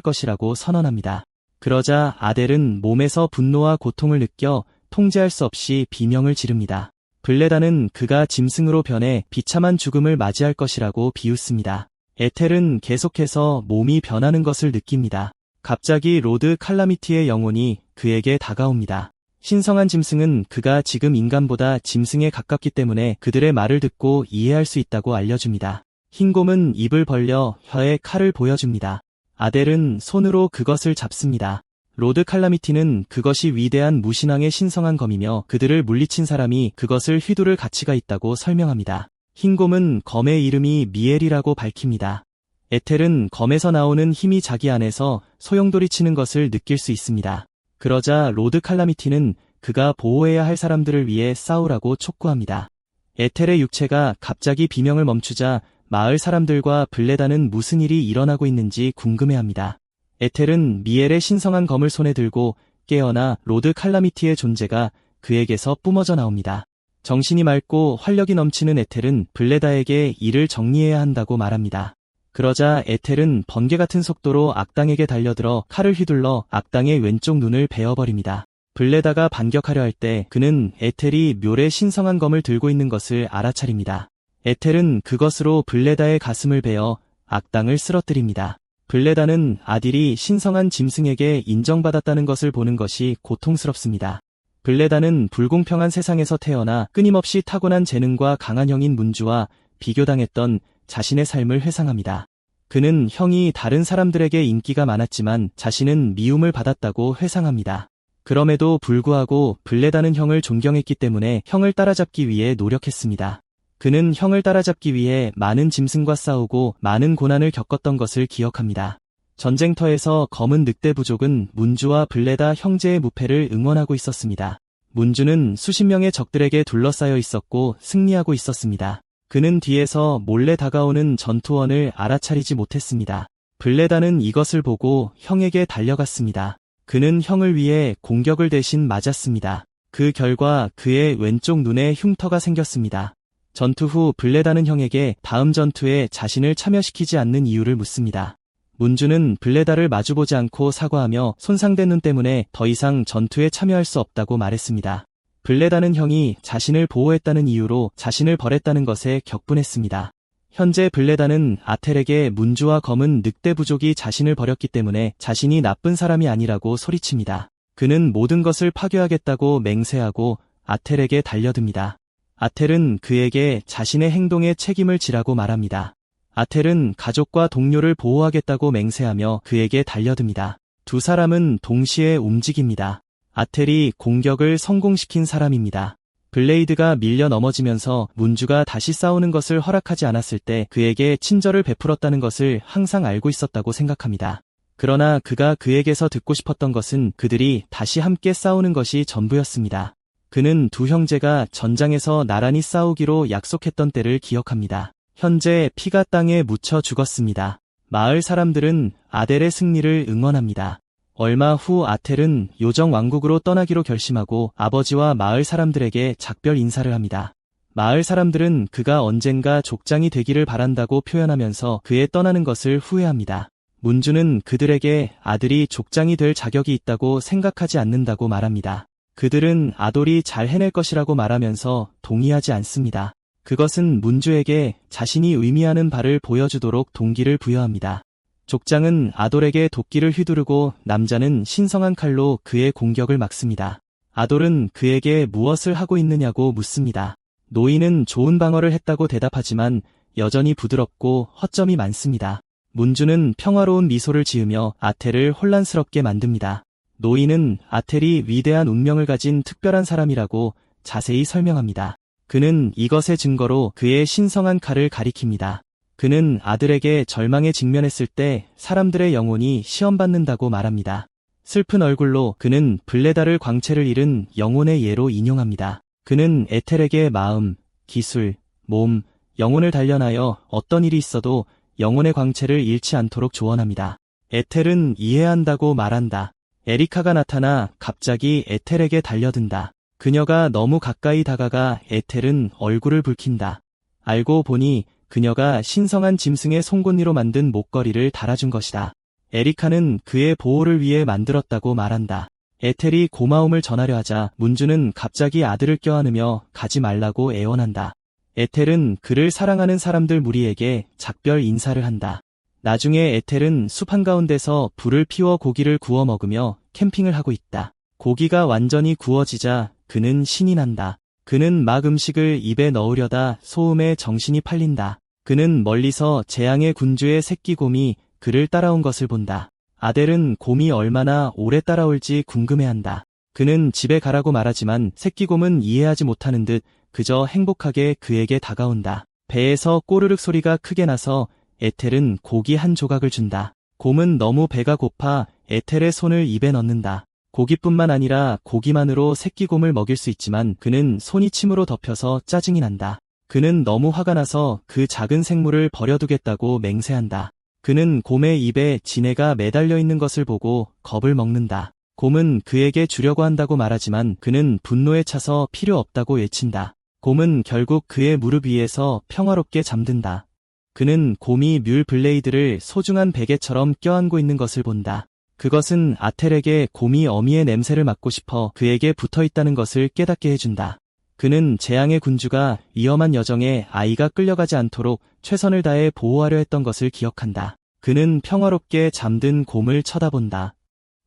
것이라고 선언합니다. 그러자 아델은 몸에서 분노와 고통을 느껴 통제할 수 없이 비명을 지릅니다. 블레다는 그가 짐승으로 변해 비참한 죽음을 맞이할 것이라고 비웃습니다. 에텔은 계속해서 몸이 변하는 것을 느낍니다. 갑자기 로드 칼라미티의 영혼이 그에게 다가옵니다. 신성한 짐승은 그가 지금 인간보다 짐승에 가깝기 때문에 그들의 말을 듣고 이해할 수 있다고 알려줍니다. 흰곰은 입을 벌려 혀에 칼을 보여줍니다. 아델은 손으로 그것을 잡습니다. 로드 칼라미티는 그것이 위대한 무신왕의 신성한 검이며 그들을 물리친 사람이 그것을 휘두를 가치가 있다고 설명합니다. 흰곰은 검의 이름이 미엘이라고 밝힙니다. 에텔은 검에서 나오는 힘이 자기 안에서 소용돌이치는 것을 느낄 수 있습니다. 그러자 로드 칼라미티는 그가 보호해야 할 사람들을 위해 싸우라고 촉구합니다. 에텔의 육체가 갑자기 비명을 멈추자 마을 사람들과 블레다는 무슨 일이 일어나고 있는지 궁금해합니다. 에텔은 미엘의 신성한 검을 손에 들고 깨어나 로드 칼라미티의 존재가 그에게서 뿜어져 나옵니다. 정신이 맑고 활력이 넘치는 에텔은 블레다에게 일을 정리해야 한다고 말합니다. 그러자 에텔은 번개 같은 속도로 악당에게 달려들어 칼을 휘둘러 악당의 왼쪽 눈을 베어버립니다. 블레다가 반격하려 할 때 그는 에텔이 묘의 신성한 검을 들고 있는 것을 알아차립니다. 에텔은 그것으로 블레다의 가슴을 베어 악당을 쓰러뜨립니다. 블레다는 아딜이 신성한 짐승에게 인정받았다는 것을 보는 것이 고통스럽습니다. 블레다는 불공평한 세상에서 태어나 끊임없이 타고난 재능과 강한 형인 문주와 비교당했던 자신의 삶을 회상합니다. 그는 형이 다른 사람들에게 인기가 많았지만 자신은 미움을 받았다고 회상합니다. 그럼에도 불구하고 블레다는 형을 존경했기 때문에 형을 따라잡기 위해 노력했습니다. 그는 형을 따라잡기 위해 많은 짐승과 싸우고 많은 고난을 겪었던 것을 기억합니다. 전쟁터에서 검은 늑대 부족은 문주와 블레다 형제의 무패를 응원하고 있었습니다. 문주는 수십 명의 적들에게 둘러싸여 있었고 승리하고 있었습니다. 그는 뒤에서 몰래 다가오는 전투원을 알아차리지 못했습니다. 블레다는 이것을 보고 형에게 달려갔습니다. 그는 형을 위해 공격을 대신 맞았습니다. 그 결과 그의 왼쪽 눈에 흉터가 생겼습니다. 전투 후 블레다는 형에게 다음 전투에 자신을 참여시키지 않는 이유를 묻습니다. 문주는 블레다를 마주보지 않고 사과하며 손상된 눈 때문에 더 이상 전투에 참여할 수 없다고 말했습니다. 블레다는 형이 자신을 보호했다는 이유로 자신을 벌했다는 것에 격분했습니다. 현재 블레다는 아텔에게 문주와 검은 늑대 부족이 자신을 버렸기 때문에 자신이 나쁜 사람이 아니라고 소리칩니다. 그는 모든 것을 파괴하겠다고 맹세하고 아텔에게 달려듭니다. 아텔은 그에게 자신의 행동에 책임을 지라고 말합니다. 아텔은 가족과 동료를 보호하겠다고 맹세하며 그에게 달려듭니다. 두 사람은 동시에 움직입니다. 아텔이 공격을 성공시킨 사람입니다. 블레이드가 밀려 넘어지면서 문주가 다시 싸우는 것을 허락하지 않았을 때 그에게 친절을 베풀었다는 것을 항상 알고 있었다고 생각합니다. 그러나 그가 그에게서 듣고 싶었던 것은 그들이 다시 함께 싸우는 것이 전부였습니다. 그는 두 형제가 전장에서 나란히 싸우기로 약속했던 때를 기억합니다. 현재 피가 땅에 묻혀 죽었습니다. 마을 사람들은 아델의 승리를 응원합니다. 얼마 후 아텔은 요정 왕국으로 떠나기로 결심하고 아버지와 마을 사람들에게 작별 인사를 합니다. 마을 사람들은 그가 언젠가 족장이 되기를 바란다고 표현하면서 그의 떠나는 것을 후회합니다. 문주는 그들에게 아들이 족장이 될 자격이 있다고 생각하지 않는다고 말합니다. 그들은 아돌이 잘 해낼 것이라고 말하면서 동의하지 않습니다. 그것은 문주에게 자신이 의미하는 바를 보여주도록 동기를 부여합니다. 족장은 아돌에게 도끼를 휘두르고 남자는 신성한 칼로 그의 공격을 막습니다. 아돌은 그에게 무엇을 하고 있느냐고 묻습니다. 노인은 좋은 방어를 했다고 대답하지만 여전히 부드럽고 허점이 많습니다. 문주는 평화로운 미소를 지으며 아텔을 혼란스럽게 만듭니다. 노인은 아텔이 위대한 운명을 가진 특별한 사람이라고 자세히 설명합니다. 그는 이것의 증거로 그의 신성한 칼을 가리킵니다. 그는 아들에게 절망에 직면했을 때 사람들의 영혼이 시험받는다고 말합니다. 슬픈 얼굴로 그는 블레다를 광채를 잃은 영혼의 예로 인용합니다. 그는 에텔에게 마음, 기술, 몸, 영혼을 단련하여 어떤 일이 있어도 영혼의 광채를 잃지 않도록 조언합니다. 에텔은 이해한다고 말한다. 에리카가 나타나 갑자기 에텔에게 달려든다. 그녀가 너무 가까이 다가가 에텔은 얼굴을 붉힌다. 알고 보니 그녀가 신성한 짐승의 송곳니로 만든 목걸이를 달아준 것이다. 에리카는 그의 보호를 위해 만들었다고 말한다. 에텔이 고마움을 전하려 하자 문주는 갑자기 아들을 껴안으며 가지 말라고 애원한다. 에텔은 그를 사랑하는 사람들 무리에게 작별 인사를 한다. 나중에 에텔은 숲 한가운데서 불을 피워 고기를 구워 먹으며 캠핑을 하고 있다. 고기가 완전히 구워지자 그는 신이 난다. 그는 막 음식을 입에 넣으려다 소음에 정신이 팔린다. 그는 멀리서 재앙의 군주의 새끼 곰이 그를 따라온 것을 본다. 아델은 곰이 얼마나 오래 따라올지 궁금해한다. 그는 집에 가라고 말하지만 새끼 곰은 이해하지 못하는 듯 그저 행복하게 그에게 다가온다. 배에서 꼬르륵 소리가 크게 나서 에텔은 고기 한 조각을 준다. 곰은 너무 배가 고파 에텔의 손을 입에 넣는다. 고기뿐만 아니라 고기만으로 새끼곰을 먹일 수 있지만 그는 손이 침으로 덮여서 짜증이 난다. 그는 너무 화가 나서 그 작은 생물을 버려두겠다고 맹세한다. 그는 곰의 입에 지네가 매달려 있는 것을 보고 겁을 먹는다. 곰은 그에게 주려고 한다고 말하지만 그는 분노에 차서 필요 없다고 외친다. 곰은 결국 그의 무릎 위에서 평화롭게 잠든다. 그는 곰이 뮬 블레이드를 소중한 베개처럼 껴안고 있는 것을 본다. 그것은 아텔에게 곰이 어미의 냄새를 맡고 싶어 그에게 붙어있다는 것을 깨닫게 해준다. 그는 재앙의 군주가 위험한 여정에 아이가 끌려가지 않도록 최선을 다해 보호하려 했던 것을 기억한다. 그는 평화롭게 잠든 곰을 쳐다본다.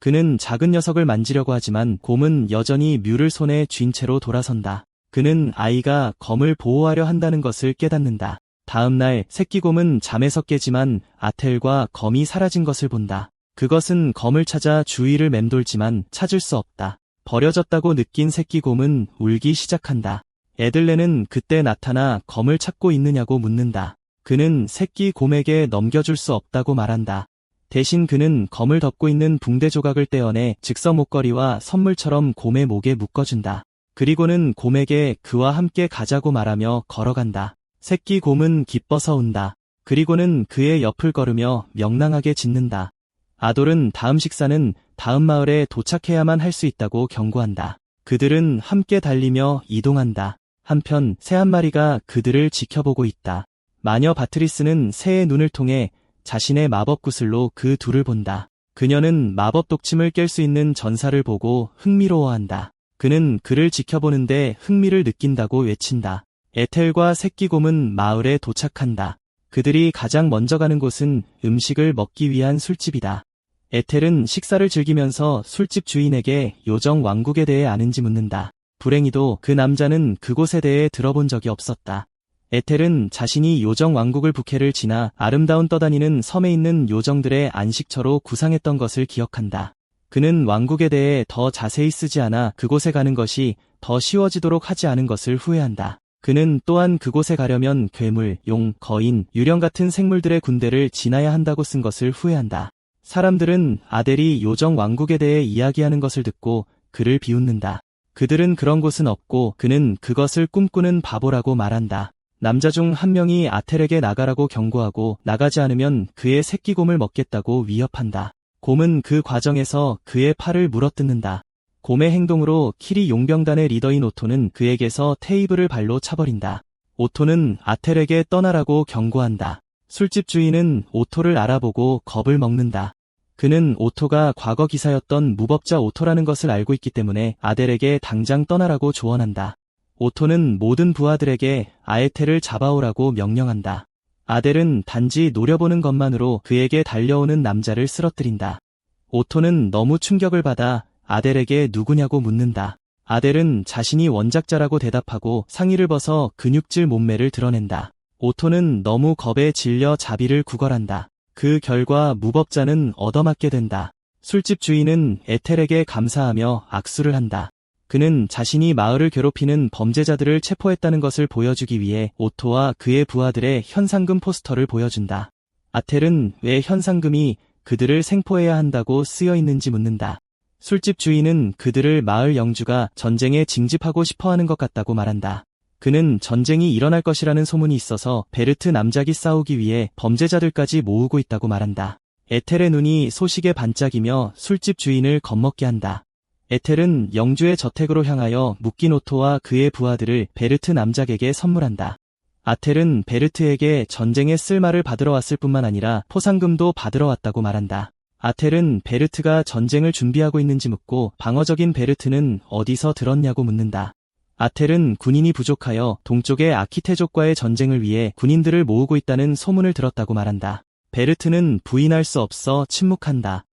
그는 작은 녀석을 만지려고 하지만 곰은 여전히 뮤를 손에 쥔 채로 돌아선다. 그는 아이가 검을 보호하려 한다는 것을 깨닫는다. 다음 날 새끼곰은 잠에서 깨지만 아텔과 검이 사라진 것을 본다. 그것은 검을 찾아 주위를 맴돌지만 찾을 수 없다. 버려졌다고 느낀 새끼곰은 울기 시작한다. 에들레는 그때 나타나 검을 찾고 있느냐고 묻는다. 그는 새끼곰에게 넘겨줄 수 없다고 말한다. 대신 그는 검을 덮고 있는 붕대 조각을 떼어내 즉석 목걸이와 선물처럼 곰의 목에 묶어준다. 그리고는 곰에게 그와 함께 가자고 말하며 걸어간다. 새끼곰은 기뻐서 운다. 그리고는 그의 옆을 걸으며 명랑하게 짖는다. 아돌은 다음 식사는 다음 마을에 도착해야만 할 수 있다고 경고한다. 그들은 함께 달리며 이동한다. 한편 새 한 마리가 그들을 지켜보고 있다. 마녀 바트리스는 새의 눈을 통해 자신의 마법 구슬로 그 둘을 본다. 그녀는 마법 독침을 깰 수 있는 전사를 보고 흥미로워한다. 그는 그를 지켜보는데 흥미를 느낀다고 외친다. 에텔과 새끼곰은 마을에 도착한다. 그들이 가장 먼저 가는 곳은 음식을 먹기 위한 술집이다. 에텔은 식사를 즐기면서 술집 주인에게 요정 왕국에 대해 아는지 묻는다. 불행히도 그 남자는 그곳에 대해 들어본 적이 없었다. 에텔은 자신이 요정 왕국을 부캐를 지나 아름다운 떠다니는 섬에 있는 요정들의 안식처로 구상했던 것을 기억한다. 그는 왕국에 대해 더 자세히 쓰지 않아 그곳에 가는 것이 더 쉬워지도록 하지 않은 것을 후회한다. 그는 또한 그곳에 가려면 괴물, 용, 거인, 유령 같은 생물들의 군대를 지나야 한다고 쓴 것을 후회한다. 사람들은 아델이 요정 왕국에 대해 이야기하는 것을 듣고 그를 비웃는다. 그들은 그런 곳은 없고 그는 그것을 꿈꾸는 바보라고 말한다. 남자 중 한 명이 아텔에게 나가라고 경고하고 나가지 않으면 그의 새끼곰을 먹겠다고 위협한다. 곰은 그 과정에서 그의 팔을 물어뜯는다. 곰의 행동으로 키리 용병단의 리더인 오토는 그에게서 테이블을 발로 차버린다. 오토는 아텔에게 떠나라고 경고한다. 술집 주인은 오토를 알아보고 겁을 먹는다. 그는 오토가 과거 기사였던 무법자 오토라는 것을 알고 있기 때문에 아델에게 당장 떠나라고 조언한다. 오토는 모든 부하들에게 아에텔을 잡아오라고 명령한다. 아델은 단지 노려보는 것만으로 그에게 달려오는 남자를 쓰러뜨린다. 오토는 너무 충격을 받아 아델에게 누구냐고 묻는다. 아델은 자신이 원작자라고 대답하고 상의를 벗어 근육질 몸매를 드러낸다. 오토는 너무 겁에 질려 자비를 구걸한다. 그 결과 무법자는 얻어맞게 된다. 술집 주인은 에텔에게 감사하며 악수를 한다. 그는 자신이 마을을 괴롭히는 범죄자들을 체포했다는 것을 보여주기 위해 오토와 그의 부하들의 현상금 포스터를 보여준다. 아텔은 왜 현상금이 그들을 생포해야 한다고 쓰여 있는지 묻는다. 술집 주인은 그들을 마을 영주가 전쟁에 징집하고 싶어하는 것 같다고 말한다. 그는 전쟁이 일어날 것이라는 소문이 있어서 베르트 남작이 싸우기 위해 범죄자들까지 모으고 있다고 말한다. 에텔의 눈이 소식에 반짝이며 술집 주인을 겁먹게 한다. 에텔은 영주의 저택으로 향하여 묶인 오토와 그의 부하들을 베르트 남작에게 선물한다. 아텔은 베르트에게 전쟁에 쓸 말을 받으러 왔을 뿐만 아니라 포상금도 받으러 왔다고 말한다. 아텔은 베르트가 전쟁을 준비하고 있는지 묻고 방어적인 베르트는 어디서 들었냐고 묻는다. 아텔은 군인이 부족하여 동쪽의 아키테족과의 전쟁을 위해 군인들을 모으고 있다는 소문을 들었다고 말한다. 베르트는 부인할 수 없어 침묵한다.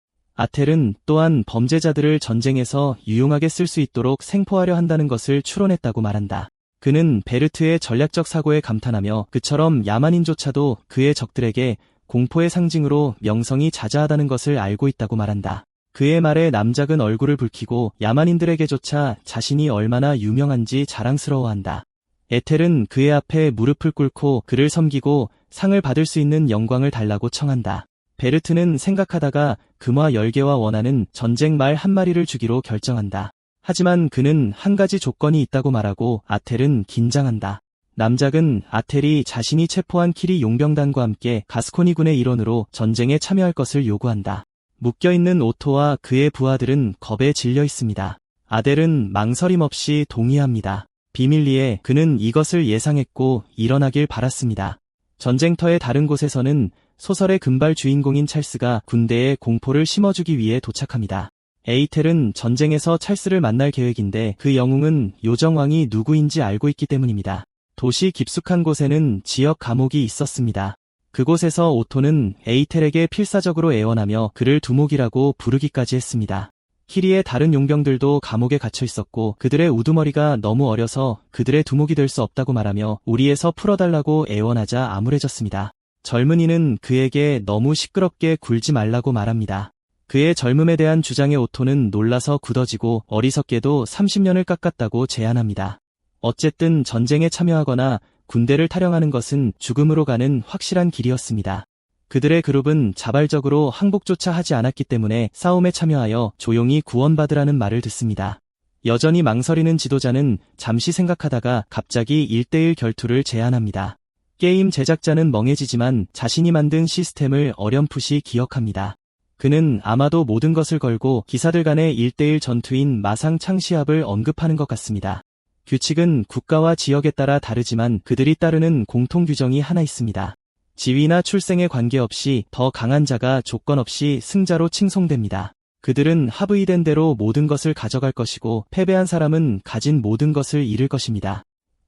아텔은 또한 범죄자들을 전쟁에서 유용하게 쓸 수 있도록 생포하려 한다는 것을 추론했다고 말한다. 그는 베르트의 전략적 사고에 감탄하며 그처럼 야만인조차도 그의 적들에게 공포의 상징으로 명성이 자자하다는 것을 알고 있다고 말한다. 그의 말에 남작은 얼굴을 붉히고 야만인들에게조차 자신이 얼마나 유명한지 자랑스러워한다. 에텔은 그의 앞에 무릎을 꿇고 그를 섬기고 상을 받을 수 있는 영광을 달라고 청한다. 베르트는 생각하다가 금화 10개와 원하는 전쟁 말 한 마리를 주기로 결정한다. 하지만 그는 한 가지 조건이 있다고 말하고 아텔은 긴장한다. 남작은 아텔이 자신이 체포한 키리 용병단과 함께 가스코니군의 일원으로 전쟁에 참여할 것을 요구한다. 묶여있는 오토와 그의 부하들은 겁에 질려 있습니다. 아델은 망설임 없이 동의합니다. 비밀리에 그는 이것을 예상했고 일어나길 바랐습니다. 전쟁터의 다른 곳에서는 소설의 금발 주인공인 찰스가 군대에 공포를 심어주기 위해 도착합니다. 에이텔은 전쟁에서 찰스를 만날 계획인데 그 영웅은 요정왕이 누구인지 알고 있기 때문입니다. 도시 깊숙한 곳에는 지역 감옥이 있었습니다. 그곳에서 오토는 에이텔에게 필사적으로 애원하며 그를 두목이라고 부르기까지 했습니다. 키리의 다른 용병들도 감옥에 갇혀 있었고 그들의 우두머리가 너무 어려서 그들의 두목이 될 수 없다고 말하며 우리에서 풀어달라고 애원하자 암울해졌습니다. 젊은이는 그에게 너무 시끄럽게 굴지 말라고 말합니다. 그의 젊음에 대한 주장에 오토는 놀라서 굳어지고 어리석게도 30년을 깎았다고 제안합니다. 어쨌든 전쟁에 참여하거나 군대를 탈영하는 것은 죽음으로 가는 확실한 길이었습니다. 그들의 그룹은 자발적으로 항복조차 하지 않았기 때문에 싸움에 참여하여 조용히 구원받으라는 말을 듣습니다. 여전히 망설이는 지도자는 잠시 생각하다가 갑자기 1대1 결투를 제안합니다. 게임 제작자는 멍해지지만 자신이 만든 시스템을 어렴풋이 기억합니다. 그는 아마도 모든 것을 걸고 기사들 간의 1대1 전투인 마상 창시합을 언급하는 것 같습니다. 규칙은 국가와 지역에 따라 다르지만 그들이 따르는 공통 규정이 하나 있습니다. 지위나 출생에 관계없이 더 강한 자가 조건 없이 승자로 칭송됩니다. 그들은 합의된 대로 모든 것을 가져갈 것이고 패배한 사람은 가진 모든 것을 잃을 것입니다.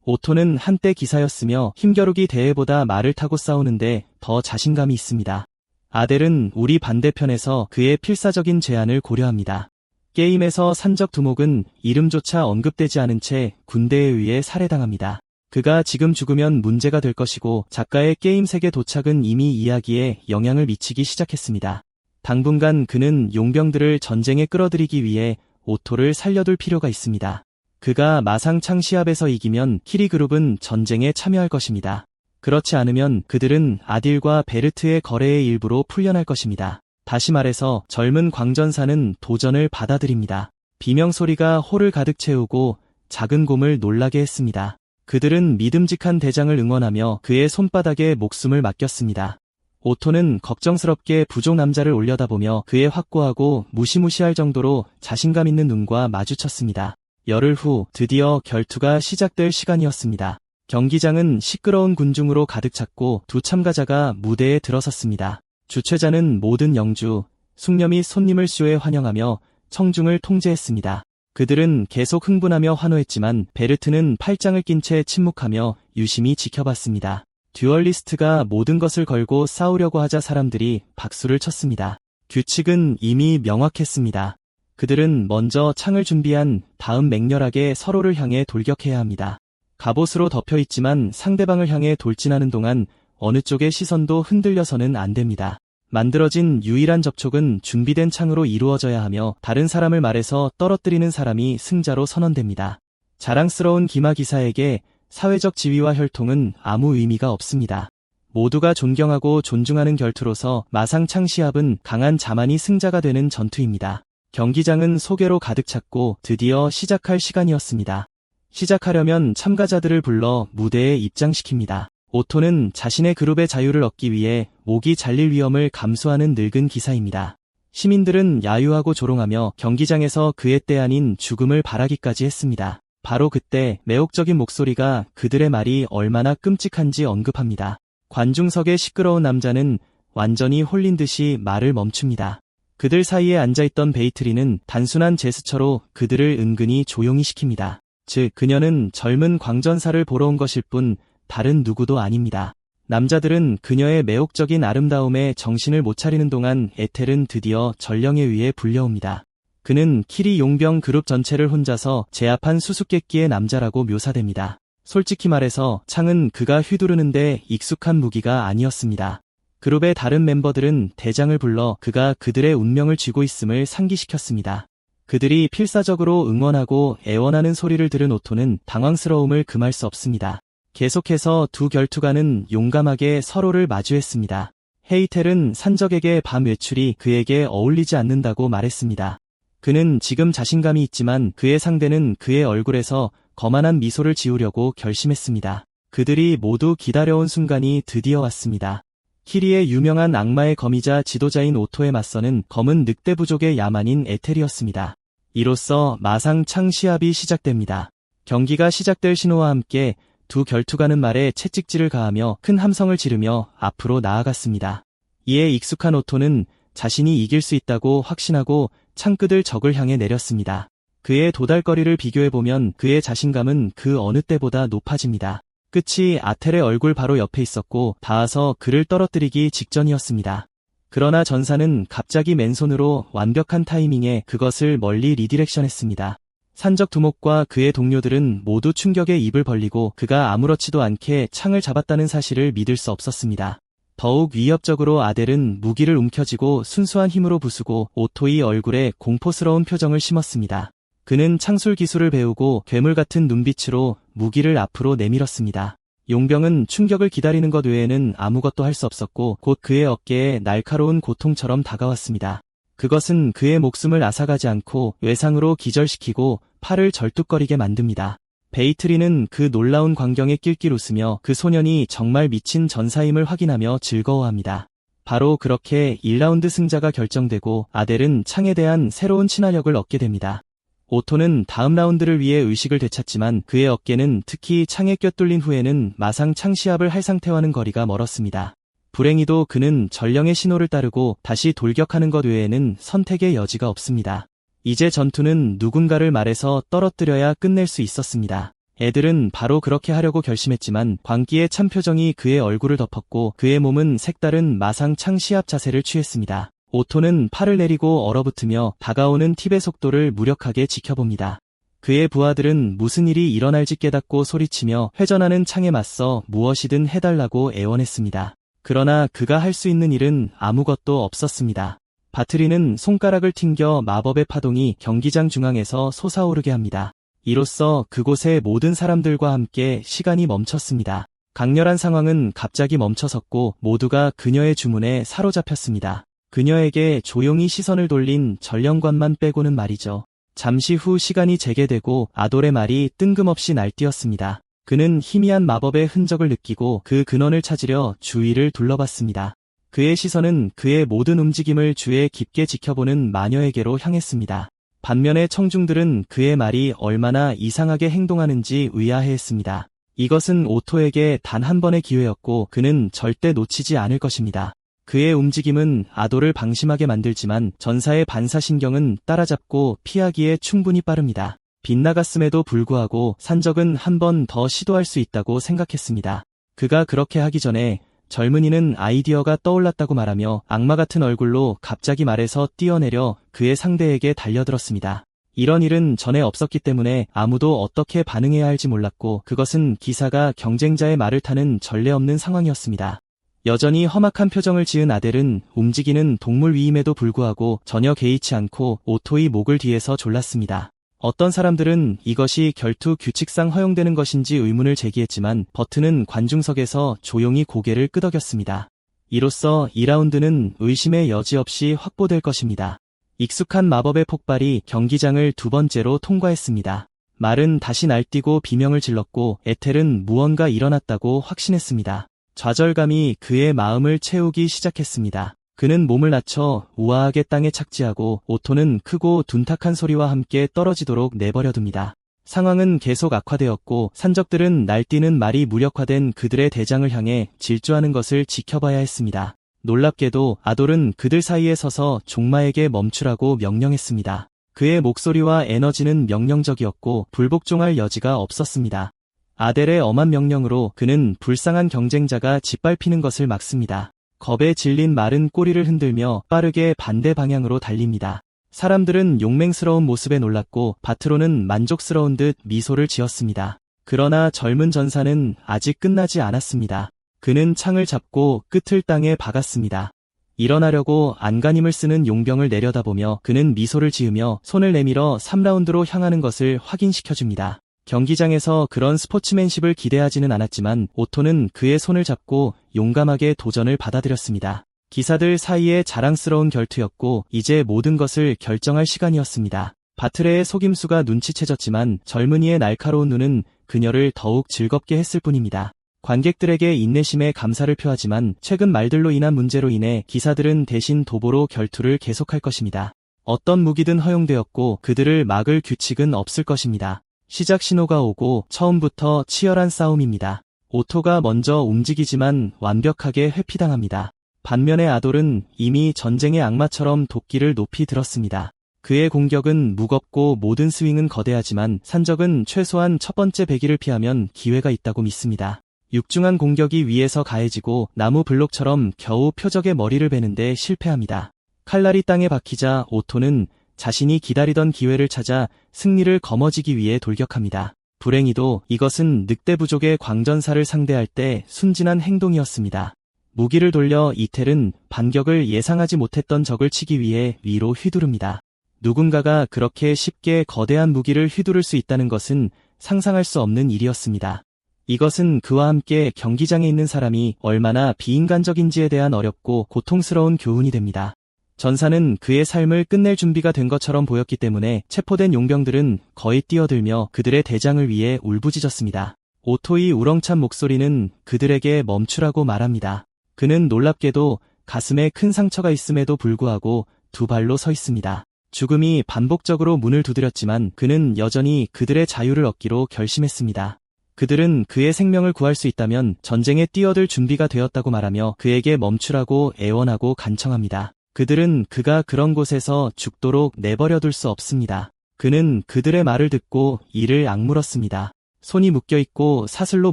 오토는 한때 기사였으며 힘겨루기 대회보다 말을 타고 싸우는데 더 자신감이 있습니다. 아델은 우리 반대편에서 그의 필사적인 제안을 고려합니다. 게임에서 산적 두목은 이름조차 언급되지 않은 채 군대에 의해 살해당합니다. 그가 지금 죽으면 문제가 될 것이고 작가의 게임 세계 도착은 이미 이야기에 영향을 미치기 시작했습니다. 당분간 그는 용병들을 전쟁에 끌어들이기 위해 오토를 살려둘 필요가 있습니다. 그가 마상창 시합에서 이기면 키리 그룹은 전쟁에 참여할 것입니다. 그렇지 않으면 그들은 아딜과 베르트의 거래의 일부로 풀려날 것입니다. 다시 말해서 젊은 광전사는 도전을 받아들입니다. 비명소리가 홀을 가득 채우고 작은 곰을 놀라게 했습니다. 그들은 믿음직한 대장을 응원하며 그의 손바닥에 목숨을 맡겼습니다. 오토는 걱정스럽게 부족 남자를 올려다보며 그의 확고하고 무시무시할 정도로 자신감 있는 눈과 마주쳤습니다. 열흘 후 드디어 결투가 시작될 시간이었습니다. 경기장은 시끄러운 군중으로 가득 찼고 두 참가자가 무대에 들어섰습니다. 주최자는 모든 영주, 숙녀 및 손님을 쇼에 환영하며 청중을 통제했습니다. 그들은 계속 흥분하며 환호했지만 베르트는 팔짱을 낀 채 침묵하며 유심히 지켜봤습니다. 듀얼리스트가 모든 것을 걸고 싸우려고 하자 사람들이 박수를 쳤습니다. 규칙은 이미 명확했습니다. 그들은 먼저 창을 준비한 다음 맹렬하게 서로를 향해 돌격해야 합니다. 갑옷으로 덮여있지만 상대방을 향해 돌진하는 동안 어느 쪽의 시선도 흔들려서는 안 됩니다. 만들어진 유일한 접촉은 준비된 창으로 이루어져야 하며 다른 사람을 말해서 떨어뜨리는 사람이 승자로 선언됩니다. 자랑스러운 기마 기사에게 사회적 지위와 혈통은 아무 의미가 없습니다. 모두가 존경하고 존중하는 결투로서 마상창 시합은 강한 자만이 승자가 되는 전투입니다. 경기장은 소개로 가득 찼고 드디어 시작할 시간이었습니다. 시작하려면 참가자들을 불러 무대에 입장시킵니다. 오토는 자신의 그룹의 자유를 얻기 위해 목이 잘릴 위험을 감수하는 늙은 기사입니다. 시민들은 야유하고 조롱하며 경기장에서 그의 때 아닌 죽음을 바라기까지 했습니다. 바로 그때 매혹적인 목소리가 그들의 말이 얼마나 끔찍한지 언급합니다. 관중석의 시끄러운 남자는 완전히 홀린 듯이 말을 멈춥니다. 그들 사이에 앉아있던 베이트리는 단순한 제스처로 그들을 은근히 조용히 시킵니다. 즉, 그녀는 젊은 광전사를 보러 온 것일 뿐 다른 누구도 아닙니다. 남자들은 그녀의 매혹적인 아름다움에 정신을 못 차리는 동안 에텔은 드디어 전령에 의해 불려옵니다. 그는 키리 용병 그룹 전체를 혼자서 제압한 수수께끼의 남자라고 묘사됩니다. 솔직히 말해서 창은 그가 휘두르는데 익숙한 무기가 아니었습니다. 그룹의 다른 멤버들은 대장을 불러 그가 그들의 운명을 쥐고 있음을 상기시켰습니다. 그들이 필사적으로 응원하고 애원하는 소리를 들은 오토는 당황스러움을 금할 수 없습니다. 계속해서 두 결투가는 용감하게 서로를 마주했습니다. 헤이텔은 산적에게 밤 외출이 그에게 어울리지 않는다고 말했습니다. 그는 지금 자신감이 있지만 그의 상대는 그의 얼굴에서 거만한 미소를 지우려고 결심했습니다. 그들이 모두 기다려온 순간이 드디어 왔습니다. 키리의 유명한 악마의 거미자 지도자인 오토에 맞서는 검은 늑대 부족의 야만인 에텔이었습니다. 이로써 마상창 시합이 시작됩니다. 경기가 시작될 신호와 함께 두 결투가는 말에 채찍질을 가하며 큰 함성을 지르며 앞으로 나아갔습니다. 이에 익숙한 오토는 자신이 이길 수 있다고 확신하고 창끝을 적을 향해 내렸습니다. 그의 도달거리를 비교해보면 그의 자신감은 그 어느 때보다 높아집니다. 끝이 아텔의 얼굴 바로 옆에 있었고 닿아서 그를 떨어뜨리기 직전이었습니다. 그러나 전사는 갑자기 맨손으로 완벽한 타이밍에 그것을 멀리 리디렉션했습니다. 산적 두목과 그의 동료들은 모두 충격에 입을 벌리고 그가 아무렇지도 않게 창을 잡았다는 사실을 믿을 수 없었습니다. 더욱 위협적으로 아델은 무기를 움켜쥐고 순수한 힘으로 부수고 오토의 얼굴에 공포스러운 표정을 심었습니다. 그는 창술 기술을 배우고 괴물 같은 눈빛으로 무기를 앞으로 내밀었습니다. 용병은 충격을 기다리는 것 외에는 아무것도 할 수 없었고 곧 그의 어깨에 날카로운 고통처럼 다가왔습니다. 그것은 그의 목숨을 앗아가지 않고 외상으로 기절시키고 팔을 절뚝거리게 만듭니다. 베이트리는 그 놀라운 광경에 낄낄 웃으며 그 소년이 정말 미친 전사임을 확인하며 즐거워합니다. 바로 그렇게 1라운드 승자가 결정되고 아델은 창에 대한 새로운 친화력을 얻게 됩니다. 오토는 다음 라운드를 위해 의식을 되찾지만 그의 어깨는 특히 창에 껴뚫린 후에는 마상 창 시합을 할 상태와는 거리가 멀었습니다. 불행히도 그는 전령의 신호를 따르고 다시 돌격하는 것 외에는 선택의 여지가 없습니다. 이제 전투는 누군가를 말해서 떨어뜨려야 끝낼 수 있었습니다. 애들은 바로 그렇게 하려고 결심했지만 광기의 참 표정이 그의 얼굴을 덮었고 그의 몸은 색다른 마상 창 시합 자세를 취했습니다. 오토는 팔을 내리고 얼어붙으며 다가오는 팁의 속도를 무력하게 지켜봅니다. 그의 부하들은 무슨 일이 일어날지 깨닫고 소리치며 회전하는 창에 맞서 무엇이든 해달라고 애원했습니다. 그러나 그가 할 수 있는 일은 아무것도 없었습니다. 바트리는 손가락을 튕겨 마법의 파동이 경기장 중앙에서 솟아오르게 합니다. 이로써 그곳의 모든 사람들과 함께 시간이 멈췄습니다. 강렬한 상황은 갑자기 멈춰섰고 모두가 그녀의 주문에 사로잡혔습니다. 그녀에게 조용히 시선을 돌린 전령관만 빼고는 말이죠. 잠시 후 시간이 재개되고 아돌의 말이 뜬금없이 날뛰었습니다. 그는 희미한 마법의 흔적을 느끼고 그 근원을 찾으려 주위를 둘러봤습니다. 그의 시선은 그의 모든 움직임을 주에 깊게 지켜보는 마녀에게로 향했습니다. 반면에 청중들은 그의 말이 얼마나 이상하게 행동하는지 의아해했습니다. 이것은 오토에게 단 한 번의 기회였고 그는 절대 놓치지 않을 것입니다. 그의 움직임은 아도를 방심하게 만들지만 전사의 반사신경은 따라잡고 피하기에 충분히 빠릅니다. 빗나갔음에도 불구하고 산적은 한 번 더 시도할 수 있다고 생각했습니다. 그가 그렇게 하기 전에 젊은이는 아이디어가 떠올랐다고 말하며 악마 같은 얼굴로 갑자기 말에서 뛰어내려 그의 상대에게 달려들었습니다. 이런 일은 전에 없었기 때문에 아무도 어떻게 반응해야 할지 몰랐고 그것은 기사가 경쟁자의 말을 타는 전례 없는 상황이었습니다. 여전히 험악한 표정을 지은 아델은 움직이는 동물 위임에도 불구하고 전혀 개의치 않고 오토의 목을 뒤에서 졸랐습니다. 어떤 사람들은 이것이 결투 규칙상 허용되는 것인지 의문을 제기했지만 버튼은 관중석에서 조용히 고개를 끄덕였습니다. 이로써 2라운드는 의심의 여지 없이 확보될 것입니다. 익숙한 마법의 폭발이 경기장을 두 번째로 통과했습니다. 말은 다시 날뛰고 비명을 질렀고 에텔은 무언가 일어났다고 확신했습니다. 좌절감이 그의 마음을 채우기 시작했습니다. 그는 몸을 낮춰 우아하게 땅에 착지하고 오토는 크고 둔탁한 소리와 함께 떨어지도록 내버려둡니다. 상황은 계속 악화되었고 산적들은 날뛰는 말이 무력화된 그들의 대장을 향해 질주하는 것을 지켜봐야 했습니다. 놀랍게도 아돌은 그들 사이에 서서 종마에게 멈추라고 명령했습니다. 그의 목소리와 에너지는 명령적이었고 불복종할 여지가 없었습니다. 아델의 엄한 명령으로 그는 불쌍한 경쟁자가 짓밟히는 것을 막습니다. 겁에 질린 말은 꼬리를 흔들며 빠르게 반대 방향으로 달립니다. 사람들은 용맹스러운 모습에 놀랐고 바트로는 만족스러운 듯 미소를 지었습니다. 그러나 젊은 전사는 아직 끝나지 않았습니다. 그는 창을 잡고 끝을 땅에 박았습니다. 일어나려고 안간힘을 쓰는 용병을 내려다보며 그는 미소를 지으며 손을 내밀어 3라운드로 향하는 것을 확인시켜줍니다. 경기장에서 그런 스포츠맨십을 기대하지는 않았지만 오토는 그의 손을 잡고 용감하게 도전을 받아들였습니다. 기사들 사이에 자랑스러운 결투였고 이제 모든 것을 결정할 시간이었습니다. 바트레의 속임수가 눈치채졌지만 젊은이의 날카로운 눈은 그녀를 더욱 즐겁게 했을 뿐입니다. 관객들에게 인내심에 감사를 표하지만 최근 말들로 인한 문제로 인해 기사들은 대신 도보로 결투를 계속할 것입니다. 어떤 무기든 허용되었고 그들을 막을 규칙은 없을 것입니다. 시작 신호가 오고 처음부터 치열한 싸움입니다. 오토가 먼저 움직이지만 완벽하게 회피당합니다. 반면에 아돌은 이미 전쟁의 악마처럼 도끼를 높이 들었습니다. 그의 공격은 무겁고 모든 스윙은 거대하지만 산적은 최소한 첫 번째 배기를 피하면 기회가 있다고 믿습니다. 육중한 공격이 위에서 가해지고 나무 블록처럼 겨우 표적의 머리를 베는데 실패합니다. 칼날이 땅에 박히자 오토는 자신이 기다리던 기회를 찾아 승리를 거머쥐기 위해 돌격합니다. 불행히도 이것은 늑대 부족의 광전사를 상대할 때 순진한 행동이었습니다. 무기를 돌려 이텔은 반격을 예상하지 못했던 적을 치기 위해 위로 휘두릅니다. 누군가가 그렇게 쉽게 거대한 무기를 휘두를 수 있다는 것은 상상할 수 없는 일이었습니다. 이것은 그와 함께 경기장에 있는 사람이 얼마나 비인간적인지에 대한 어렵고 고통스러운 교훈이 됩니다. 전사는 그의 삶을 끝낼 준비가 된 것처럼 보였기 때문에 체포된 용병들은 거의 뛰어들며 그들의 대장을 위해 울부짖었습니다. 오토의 우렁찬 목소리는 그들에게 멈추라고 말합니다. 그는 놀랍게도 가슴에 큰 상처가 있음에도 불구하고 두 발로 서 있습니다. 죽음이 반복적으로 문을 두드렸지만 그는 여전히 그들의 자유를 얻기로 결심했습니다. 그들은 그의 생명을 구할 수 있다면 전쟁에 뛰어들 준비가 되었다고 말하며 그에게 멈추라고 애원하고 간청합니다. 그들은 그가 그런 곳에서 죽도록 내버려둘 수 없습니다. 그는 그들의 말을 듣고 이를 악물었습니다. 손이 묶여있고 사슬로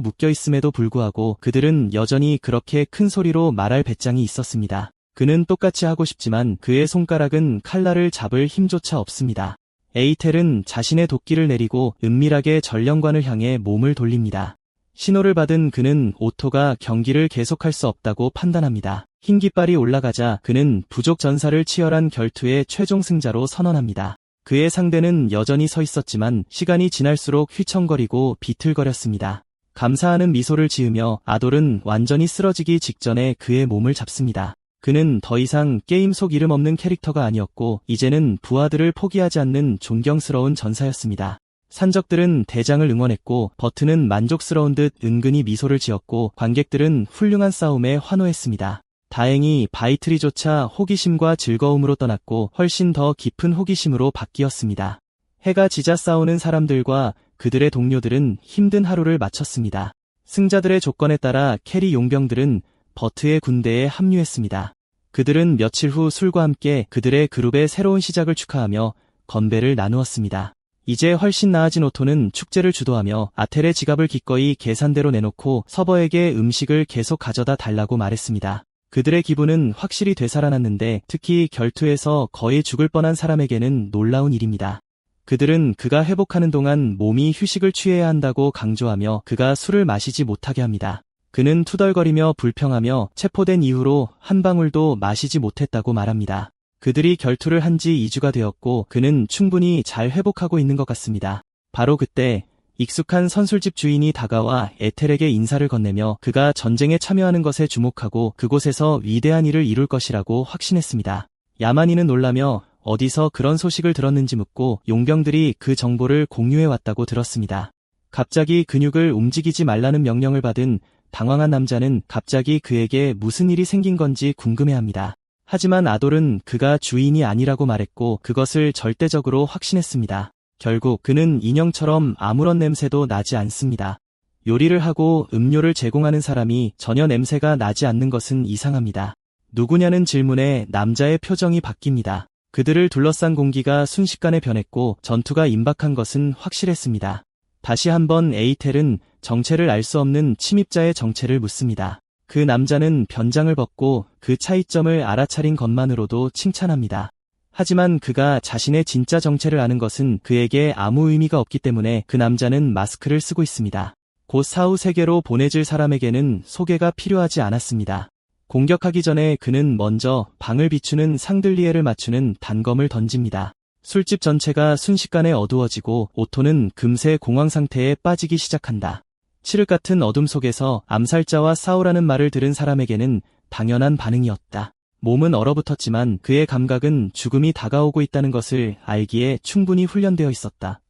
묶여있음에도 불구하고 그들은 여전히 그렇게 큰 소리로 말할 배짱이 있었습니다. 그는 똑같이 하고 싶지만 그의 손가락은 칼날을 잡을 힘조차 없습니다. 에이텔은 자신의 도끼를 내리고 은밀하게 전령관을 향해 몸을 돌립니다. 신호를 받은 그는 오토가 경기를 계속할 수 없다고 판단합니다. 흰 깃발이 올라가자 그는 부족 전사를 치열한 결투의 최종 승자로 선언합니다. 그의 상대는 여전히 서 있었지만 시간이 지날수록 휘청거리고 비틀거렸습니다. 감사하는 미소를 지으며 아돌은 완전히 쓰러지기 직전에 그의 몸을 잡습니다. 그는 더 이상 게임 속 이름 없는 캐릭터가 아니었고 이제는 부하들을 포기하지 않는 존경스러운 전사였습니다. 산적들은 대장을 응원했고 버튼은 만족스러운 듯 은근히 미소를 지었고 관객들은 훌륭한 싸움에 환호했습니다. 다행히 바이트리조차 호기심과 즐거움으로 떠났고 훨씬 더 깊은 호기심으로 바뀌었습니다. 해가 지자 싸우는 사람들과 그들의 동료들은 힘든 하루를 마쳤습니다. 승자들의 조건에 따라 캐리 용병들은 버트의 군대에 합류했습니다. 그들은 며칠 후 술과 함께 그들의 그룹의 새로운 시작을 축하하며 건배를 나누었습니다. 이제 훨씬 나아진 오토는 축제를 주도하며 아텔의 지갑을 기꺼이 계산대로 내놓고 서버에게 음식을 계속 가져다 달라고 말했습니다. 그들의 기분은 확실히 되살아났는데 특히 결투에서 거의 죽을 뻔한 사람에게는 놀라운 일입니다. 그들은 그가 회복하는 동안 몸이 휴식을 취해야 한다고 강조하며 그가 술을 마시지 못하게 합니다. 그는 투덜거리며 불평하며 체포된 이후로 한 방울도 마시지 못했다고 말합니다. 그들이 결투를 한 지 2주가 되었고 그는 충분히 잘 회복하고 있는 것 같습니다. 바로 그때 익숙한 선술집 주인이 다가와 에텔에게 인사를 건네며 그가 전쟁에 참여하는 것에 주목하고 그곳에서 위대한 일을 이룰 것이라고 확신했습니다. 야마니는 놀라며 어디서 그런 소식을 들었는지 묻고 용병들이 그 정보를 공유해왔다고 들었습니다. 갑자기 근육을 움직이지 말라는 명령을 받은 당황한 남자는 갑자기 그에게 무슨 일이 생긴 건지 궁금해합니다. 하지만 아돌은 그가 주인이 아니라고 말했고 그것을 절대적으로 확신했습니다. 결국 그는 인형처럼 아무런 냄새도 나지 않습니다. 요리를 하고 음료를 제공하는 사람이 전혀 냄새가 나지 않는 것은 이상합니다. 누구냐는 질문에 남자의 표정이 바뀝니다. 그들을 둘러싼 공기가 순식간에 변했고 전투가 임박한 것은 확실했습니다. 다시 한번 에이텔은 정체를 알 수 없는 침입자의 정체를 묻습니다. 그 남자는 변장을 벗고 그 차이점을 알아차린 것만으로도 칭찬합니다. 하지만 그가 자신의 진짜 정체를 아는 것은 그에게 아무 의미가 없기 때문에 그 남자는 마스크를 쓰고 있습니다. 곧 사후 세계로 보내질 사람에게는 소개가 필요하지 않았습니다. 공격하기 전에 그는 먼저 방을 비추는 샹들리에를 맞추는 단검을 던집니다. 술집 전체가 순식간에 어두워지고 오토는 금세 공황 상태에 빠지기 시작한다. 칠흑 같은 어둠 속에서 암살자와 싸우라는 말을 들은 사람에게는 당연한 반응이었다. 몸은 얼어붙었지만 그의 감각은 죽음이 다가오고 있다는 것을 알기에 충분히 훈련되어 있었다.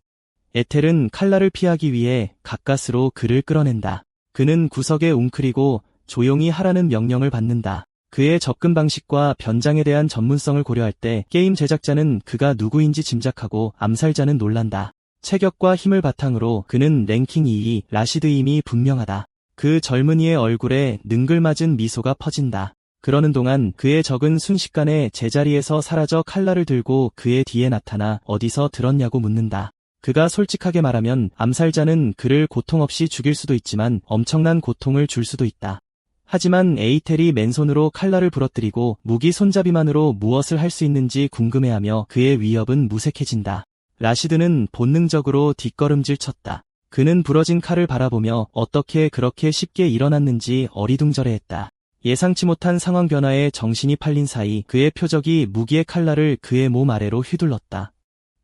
에텔은 칼날을 피하기 위해 가까스로 그를 끌어낸다. 그는 구석에 웅크리고 조용히 하라는 명령을 받는다. 그의 접근 방식과 변장에 대한 전문성을 고려할 때 게임 제작자는 그가 누구인지 짐작하고 암살자는 놀란다. 체격과 힘을 바탕으로 그는 랭킹 2위 라시드임이 분명하다. 그 젊은이의 얼굴에 능글맞은 미소가 퍼진다. 그러는 동안 그의 적은 순식간에 제자리에서 사라져 칼날을 들고 그의 뒤에 나타나 어디서 들었냐고 묻는다. 그가 솔직하게 말하면 암살자는 그를 고통 없이 죽일 수도 있지만 엄청난 고통을 줄 수도 있다. 하지만 에이텔이 맨손으로 칼날을 부러뜨리고 무기 손잡이만으로 무엇을 할 수 있는지 궁금해하며 그의 위협은 무색해진다. 라시드는 본능적으로 뒷걸음질 쳤다. 그는 부러진 칼을 바라보며 어떻게 그렇게 쉽게 일어났는지 어리둥절해했다. 예상치 못한 상황 변화에 정신이 팔린 사이 그의 표적이 무기의 칼날을 그의 몸 아래로 휘둘렀다.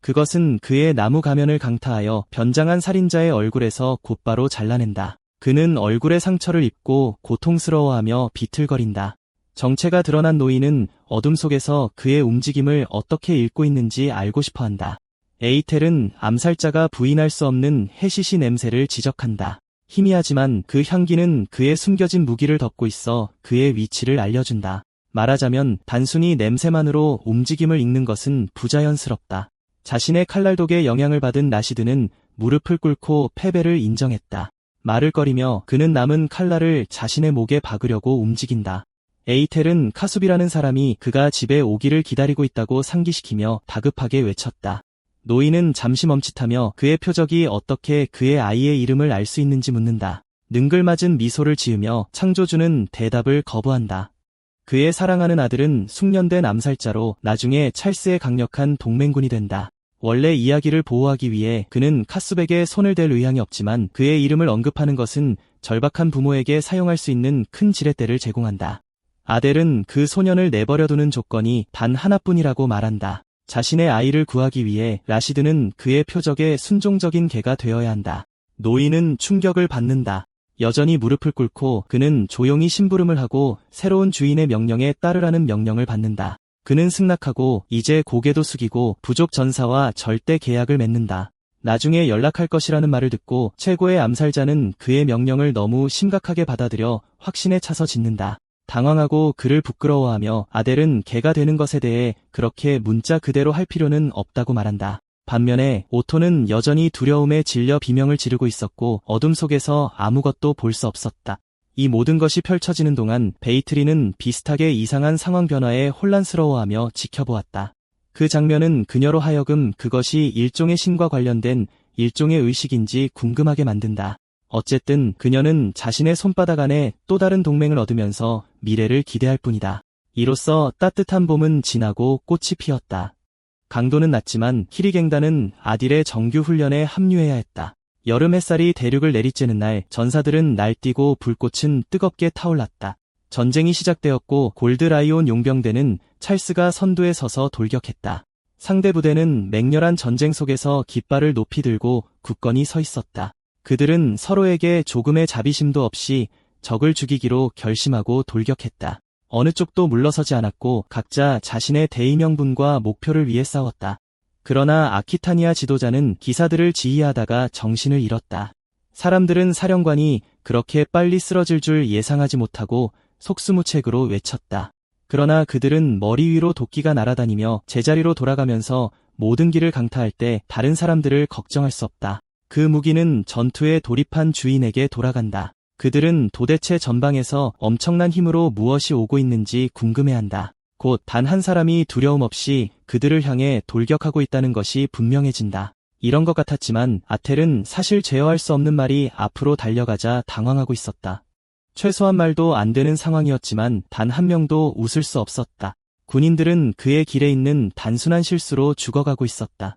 그것은 그의 나무 가면을 강타하여 변장한 살인자의 얼굴에서 곧바로 잘라낸다. 그는 얼굴에 상처를 입고 고통스러워하며 비틀거린다. 정체가 드러난 노인은 어둠 속에서 그의 움직임을 어떻게 읽고 있는지 알고 싶어한다. 에이텔은 암살자가 부인할 수 없는 해시시 냄새를 지적한다. 희미하지만 그 향기는 그의 숨겨진 무기를 덮고 있어 그의 위치를 알려준다. 말하자면 단순히 냄새만으로 움직임을 읽는 것은 부자연스럽다. 자신의 칼날독에 영향을 받은 라시드는 무릎을 꿇고 패배를 인정했다. 말을 꺼리며 그는 남은 칼날을 자신의 목에 박으려고 움직인다. 에이텔은 카숲이라는 사람이 그가 집에 오기를 기다리고 있다고 상기시키며 다급하게 외쳤다. 노인은 잠시 멈칫하며 그의 표적이 어떻게 그의 아이의 이름을 알 수 있는지 묻는다. 능글맞은 미소를 지으며 창조주는 대답을 거부한다. 그의 사랑하는 아들은 숙련된 암살자로 나중에 찰스의 강력한 동맹군이 된다. 원래 이야기를 보호하기 위해 그는 카숲에게 손을 댈 의향이 없지만 그의 이름을 언급하는 것은 절박한 부모에게 사용할 수 있는 큰 지렛대를 제공한다. 아델은 그 소년을 내버려두는 조건이 단 하나뿐이라고 말한다. 자신의 아이를 구하기 위해 라시드는 그의 표적에 순종적인 개가 되어야 한다. 노인은 충격을 받는다. 여전히 무릎을 꿇고 그는 조용히 심부름을 하고 새로운 주인의 명령에 따르라는 명령을 받는다. 그는 승낙하고 이제 고개도 숙이고 부족 전사와 절대 계약을 맺는다. 나중에 연락할 것이라는 말을 듣고 최고의 암살자는 그의 명령을 너무 심각하게 받아들여 확신에 차서 짓는다. 당황하고 그를 부끄러워하며 아델은 개가 되는 것에 대해 그렇게 문자 그대로 할 필요는 없다고 말한다. 반면에 오토는 여전히 두려움에 질려 비명을 지르고 있었고 어둠 속에서 아무것도 볼 수 없었다. 이 모든 것이 펼쳐지는 동안 베이트리는 비슷하게 이상한 상황 변화에 혼란스러워하며 지켜보았다. 그 장면은 그녀로 하여금 그것이 일종의 신과 관련된 일종의 의식인지 궁금하게 만든다. 어쨌든 그녀는 자신의 손바닥 안에 또 다른 동맹을 얻으면서 미래를 기대할 뿐이다. 이로써 따뜻한 봄은 지나고 꽃이 피었다. 강도는 낮지만 키리갱단은 아딜의 정규 훈련에 합류해야 했다. 여름 햇살이 대륙을 내리쬐는 날 전사들은 날뛰고 불꽃은 뜨겁게 타올랐다. 전쟁이 시작되었고 골드라이온 용병대는 찰스가 선두에 서서 돌격했다. 상대 부대는 맹렬한 전쟁 속에서 깃발을 높이 들고 굳건히 서 있었다. 그들은 서로에게 조금의 자비심도 없이 적을 죽이기로 결심하고 돌격했다. 어느 쪽도 물러서지 않았고 각자 자신의 대의명분과 목표를 위해 싸웠다. 그러나 아키타니아 지도자는 기사들을 지휘하다가 정신을 잃었다. 사람들은 사령관이 그렇게 빨리 쓰러질 줄 예상하지 못하고 속수무책으로 외쳤다. 그러나 그들은 머리 위로 도끼가 날아다니며 제자리로 돌아가면서 모든 길을 강타할 때 다른 사람들을 걱정할 수 없다. 그 무기는 전투에 돌입한 주인에게 돌아간다. 그들은 도대체 전방에서 엄청난 힘으로 무엇이 오고 있는지 궁금해한다. 곧 단 한 사람이 두려움 없이 그들을 향해 돌격하고 있다는 것이 분명해진다. 이런 것 같았지만 아텔은 사실 제어할 수 없는 말이 앞으로 달려가자 당황하고 있었다. 최소한 말도 안 되는 상황이었지만 단 한 명도 웃을 수 없었다. 군인들은 그의 길에 있는 단순한 실수로 죽어가고 있었다.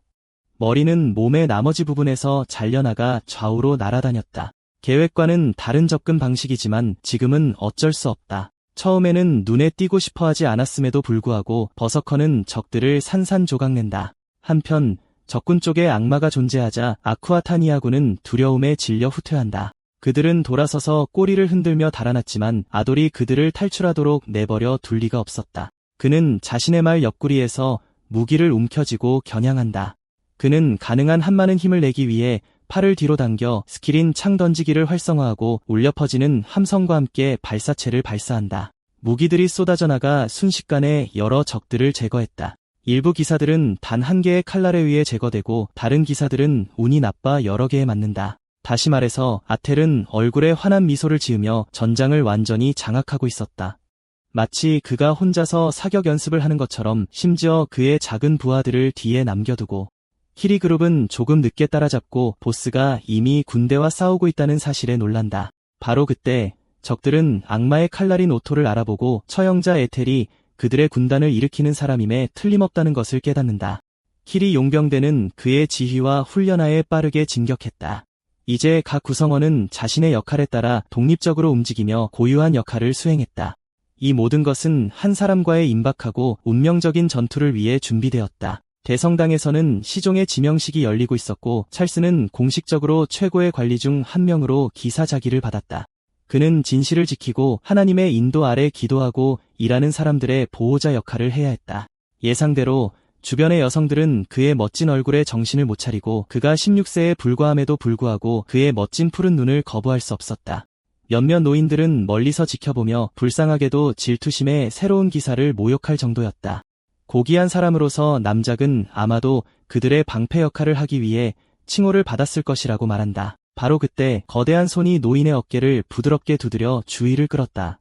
머리는 몸의 나머지 부분에서 잘려나가 좌우로 날아다녔다. 계획과는 다른 접근 방식이지만 지금은 어쩔 수 없다. 처음에는 눈에 띄고 싶어하지 않았음에도 불구하고 버서커는 적들을 산산조각낸다. 한편 적군 쪽에 악마가 존재하자 아쿠아타니아군은 두려움에 질려 후퇴한다. 그들은 돌아서서 꼬리를 흔들며 달아났지만 아돌이 그들을 탈출하도록 내버려 둘 리가 없었다. 그는 자신의 말 옆구리에서 무기를 움켜쥐고 겨냥한다. 그는 가능한 한 많은 힘을 내기 위해 팔을 뒤로 당겨 스킬인 창 던지기를 활성화하고 울려 퍼지는 함성과 함께 발사체를 발사한다. 무기들이 쏟아져 나가 순식간에 여러 적들을 제거했다. 일부 기사들은 단 한 개의 칼날에 의해 제거되고 다른 기사들은 운이 나빠 여러 개에 맞는다. 다시 말해서 아텔은 얼굴에 환한 미소를 지으며 전장을 완전히 장악하고 있었다. 마치 그가 혼자서 사격 연습을 하는 것처럼 심지어 그의 작은 부하들을 뒤에 남겨두고 키리그룹은 조금 늦게 따라잡고 보스가 이미 군대와 싸우고 있다는 사실에 놀란다. 바로 그때 적들은 악마의 칼날인 오토를 알아보고 처형자 에텔이 그들의 군단을 일으키는 사람임에 틀림없다는 것을 깨닫는다. 키리 용병대는 그의 지휘와 훈련하에 빠르게 진격했다. 이제 각 구성원은 자신의 역할에 따라 독립적으로 움직이며 고유한 역할을 수행했다. 이 모든 것은 한 사람과의 임박하고 운명적인 전투를 위해 준비되었다. 대성당에서는 시종의 지명식이 열리고 있었고 찰스는 공식적으로 최고의 관리 중 한 명으로 기사자기를 받았다. 그는 진실을 지키고 하나님의 인도 아래 기도하고 일하는 사람들의 보호자 역할을 해야 했다. 예상대로 주변의 여성들은 그의 멋진 얼굴에 정신을 못 차리고 그가 16세에 불과함에도 불구하고 그의 멋진 푸른 눈을 거부할 수 없었다. 몇몇 노인들은 멀리서 지켜보며 불쌍하게도 질투심에 새로운 기사를 모욕할 정도였다. 고귀한 사람으로서 남작은 아마도 그들의 방패 역할을 하기 위해 칭호를 받았을 것이라고 말한다. 바로 그때 거대한 손이 노인의 어깨를 부드럽게 두드려 주의를 끌었다.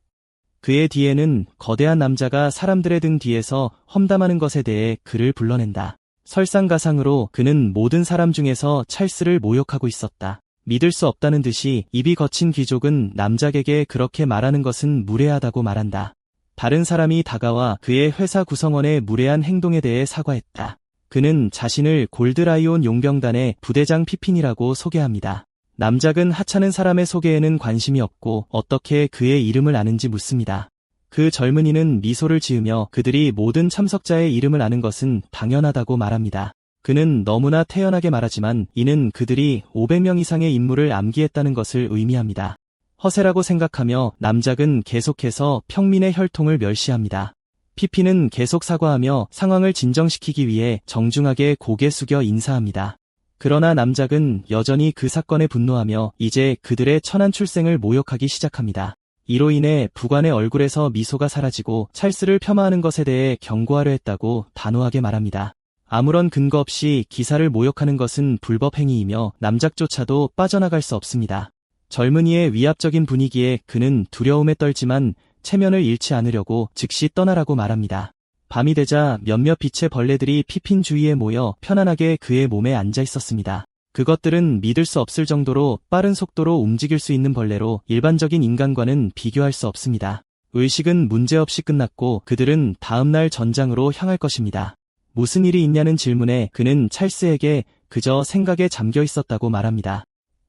그의 뒤에는 거대한 남자가 사람들의 등 뒤에서 험담하는 것에 대해 그를 불러낸다. 설상가상으로 그는 모든 사람 중에서 찰스를 모욕하고 있었다. 믿을 수 없다는 듯이 입이 거친 귀족은 남작에게 그렇게 말하는 것은 무례하다고 말한다. 다른 사람이 다가와 그의 회사 구성원의 무례한 행동에 대해 사과했다. 그는 자신을 골드라이온 용병단의 부대장 피핀이라고 소개합니다. 남작은 하찮은 사람의 소개에는 관심이 없고 어떻게 그의 이름을 아는지 묻습니다. 그 젊은이는 미소를 지으며 그들이 모든 참석자의 이름을 아는 것은 당연하다고 말합니다. 그는 너무나 태연하게 말하지만 이는 그들이 500명 이상의 인물을 암기했다는 것을 의미합니다. 허세라고 생각하며 남작은 계속해서 평민의 혈통을 멸시합니다. 피피는 계속 사과하며 상황을 진정시키기 위해 정중하게 고개 숙여 인사합니다. 그러나 남작은 여전히 그 사건에 분노하며 이제 그들의 천한 출생을 모욕하기 시작합니다. 이로 인해 부관의 얼굴에서 미소가 사라지고 찰스를 폄하하는 것에 대해 경고하려 했다고 단호하게 말합니다. 아무런 근거 없이 기사를 모욕하는 것은 불법 행위이며 남작조차도 빠져나갈 수 없습니다. 젊은이의 위압적인 분위기에 그는 두려움에 떨지만 체면을 잃지 않으려고 즉시 떠나라고 말합니다. 밤이 되자 몇몇 빛의 벌레들이 피핀 주위에 모여 편안하게 그의 몸에 앉아 있었습니다. 그것들은 믿을 수 없을 정도로 빠른 속도로 움직일 수 있는 벌레로 일반적인 인간과는 비교할 수 없습니다. 의식은 문제없이 끝났고 그들은 다음날 전장으로 향할 것입니다. 무슨 일이 있냐는 질문에 그는 찰스에게 그저 생각에 잠겨 있었다고 말합니다.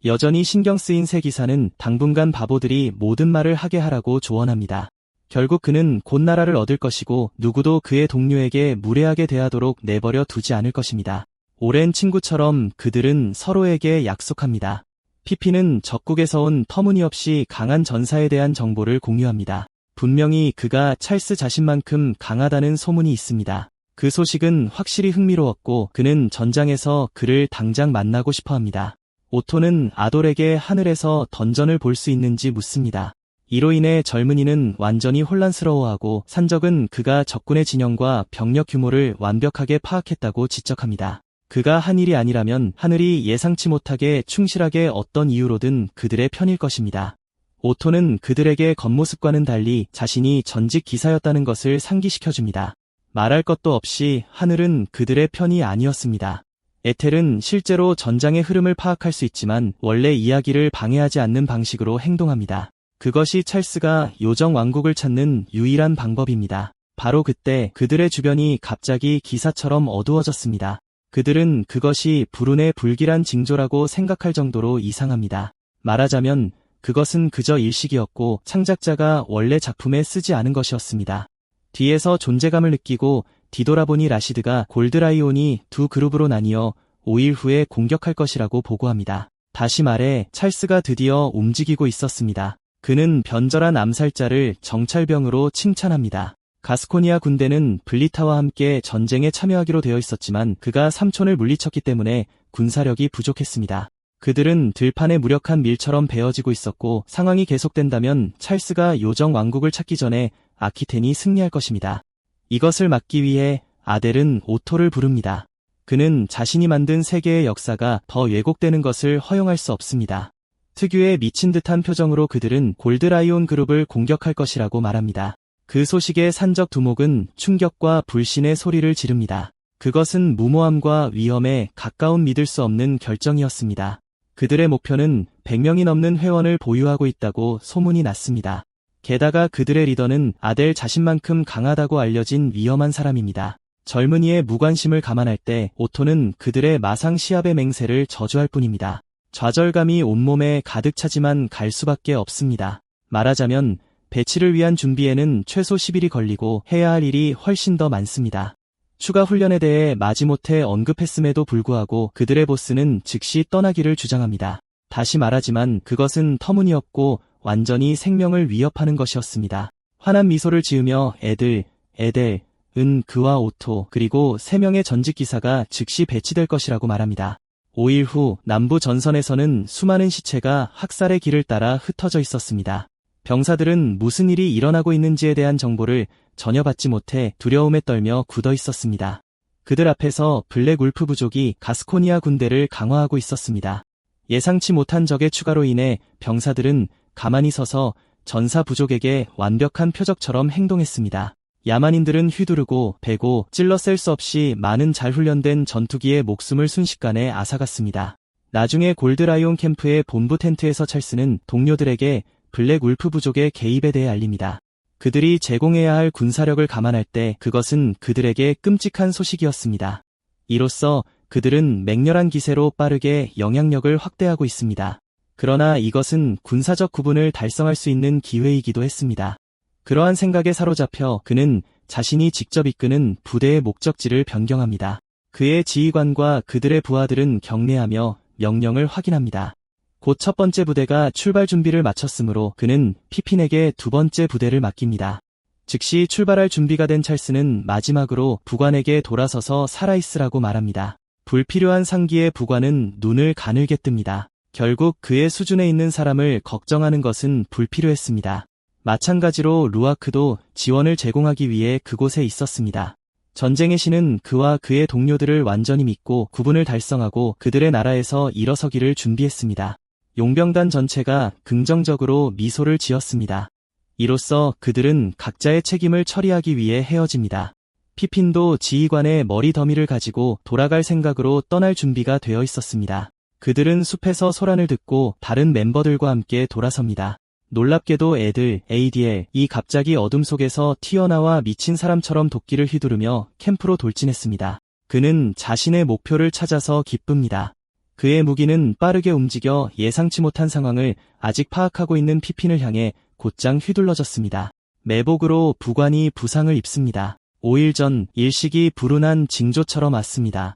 여전히 신경 쓰인 새 기사는 당분간 바보들이 모든 말을 하게 하라고 조언합니다. 결국 그는 곧 나라를 얻을 것이고 누구도 그의 동료에게 무례하게 대하도록 내버려 두지 않을 것입니다. 오랜 친구처럼 그들은 서로에게 약속합니다. 피피는 적국에서 온 터무니없이 강한 전사에 대한 정보를 공유합니다. 분명히 그가 찰스 자신만큼 강하다는 소문이 있습니다. 그 소식은 확실히 흥미로웠고 그는 전장에서 그를 당장 만나고 싶어합니다. 오토는 아돌에게 하늘에서 던전을 볼 수 있는지 묻습니다. 이로 인해 젊은이는 완전히 혼란스러워하고 산적은 그가 적군의 진영과 병력 규모를 완벽하게 파악했다고 지적합니다. 그가 한 일이 아니라면 하늘이 예상치 못하게 충실하게 어떤 이유로든 그들의 편일 것입니다. 오토는 그들에게 겉모습과는 달리 자신이 전직 기사였다는 것을 상기시켜줍니다. 말할 것도 없이 하늘은 그들의 편이 아니었습니다. 에텔은 실제로 전장의 흐름을 파악할 수 있지만 원래 이야기를 방해하지 않는 방식으로 행동합니다. 그것이 찰스가 요정 왕국을 찾는 유일한 방법입니다. 바로 그때 그들의 주변이 갑자기 기사처럼 어두워졌습니다. 그들은 그것이 불운의 불길한 징조라고 생각할 정도로 이상합니다. 말하자면 그것은 그저 일식이었고 창작자가 원래 작품에 쓰지 않은 것이었습니다. 뒤에서 존재감을 느끼고 뒤돌아보니 라시드가 골드라이온이 두 그룹으로 나뉘어 5일 후에 공격할 것이라고 보고합니다. 다시 말해 찰스가 드디어 움직이고 있었습니다. 그는 변절한 암살자를 정찰병으로 칭찬합니다. 가스코니아 군대는 블리타와 함께 전쟁에 참여하기로 되어 있었지만 그가 삼촌을 물리쳤기 때문에 군사력이 부족했습니다. 그들은 들판에 무력한 밀처럼 베어지고 있었고 상황이 계속된다면 찰스가 요정 왕국을 찾기 전에 아키텐이 승리할 것입니다. 이것을 막기 위해 아델은 오토를 부릅니다. 그는 자신이 만든 세계의 역사가 더 왜곡되는 것을 허용할 수 없습니다. 특유의 미친 듯한 표정으로 그들은 골드라이온 그룹을 공격할 것이라고 말합니다. 그 소식에 산적 두목은 충격과 불신의 소리를 지릅니다. 그것은 무모함과 위험에 가까운 믿을 수 없는 결정이었습니다. 그들의 목표는 100명이 넘는 회원을 보유하고 있다고 소문이 났습니다. 게다가 그들의 리더는 아델 자신만큼 강하다고 알려진 위험한 사람입니다. 젊은이의 무관심을 감안할 때 오토는 그들의 마상 시합의 맹세를 저주할 뿐입니다. 좌절감이 온몸에 가득 차지만 갈 수밖에 없습니다. 말하자면 배치를 위한 준비에는 최소 10일이 걸리고 해야 할 일이 훨씬 더 많습니다. 추가 훈련에 대해 마지못해 언급했음에도 불구하고 그들의 보스는 즉시 떠나기를 주장합니다. 다시 말하지만 그것은 터무니없고 완전히 생명을 위협하는 것이었습니다. 환한 미소를 지으며 에델은 그와 오토 그리고 3명의 전직 기사가 즉시 배치될 것이라고 말합니다. 5일 후 남부 전선에서는 수많은 시체가 학살의 길을 따라 흩어져 있었습니다. 병사들은 무슨 일이 일어나고 있는지에 대한 정보를 전혀 받지 못해 두려움에 떨며 굳어 있었습니다. 그들 앞에서 블랙 울프 부족이 가스코니아 군대를 강화하고 있었습니다. 예상치 못한 적의 추가로 인해 병사들은 가만히 서서 전사 부족에게 완벽한 표적처럼 행동했습니다. 야만인들은 휘두르고 베고 찔러 셀 수 없이 많은 잘 훈련된 전투기의 목숨을 순식간에 앗아갔습니다. 나중에 골드라이온 캠프의 본부 텐트에서 찰스는 동료들에게 블랙 울프 부족의 개입에 대해 알립니다. 그들이 제공해야 할 군사력을 감안할 때 그것은 그들에게 끔찍한 소식이었습니다. 이로써 그들은 맹렬한 기세로 빠르게 영향력을 확대하고 있습니다. 그러나 이것은 군사적 구분을 달성할 수 있는 기회이기도 했습니다. 그러한 생각에 사로잡혀 그는 자신이 직접 이끄는 부대의 목적지를 변경합니다. 그의 지휘관과 그들의 부하들은 경례하며 명령을 확인합니다. 곧 첫 번째 부대가 출발 준비를 마쳤으므로 그는 피핀에게 두 번째 부대를 맡깁니다. 즉시 출발할 준비가 된 찰스는 마지막으로 부관에게 돌아서서 살아있으라고 말합니다. 불필요한 상기의 부관은 눈을 가늘게 뜹니다. 결국 그의 수준에 있는 사람을 걱정하는 것은 불필요했습니다. 마찬가지로 루아크도 지원을 제공하기 위해 그곳에 있었습니다. 전쟁의 신은 그와 그의 동료들을 완전히 믿고 구분을 달성하고 그들의 나라에서 일어서기를 준비했습니다. 용병단 전체가 긍정적으로 미소를 지었습니다. 이로써 그들은 각자의 책임을 처리하기 위해 헤어집니다. 피핀도 지휘관의 머리 더미를 가지고 돌아갈 생각으로 떠날 준비가 되어 있었습니다. 그들은 숲에서 소란을 듣고 다른 멤버들과 함께 돌아섭니다. 놀랍게도 ADL이 갑자기 어둠 속에서 튀어나와 미친 사람처럼 도끼를 휘두르며 캠프로 돌진했습니다. 그는 자신의 목표를 찾아서 기쁩니다. 그의 무기는 빠르게 움직여 예상치 못한 상황을 아직 파악하고 있는 피핀을 향해 곧장 휘둘러졌습니다. 매복으로 부관이 부상을 입습니다. 5일 전 일식이 불운한 징조처럼 왔습니다.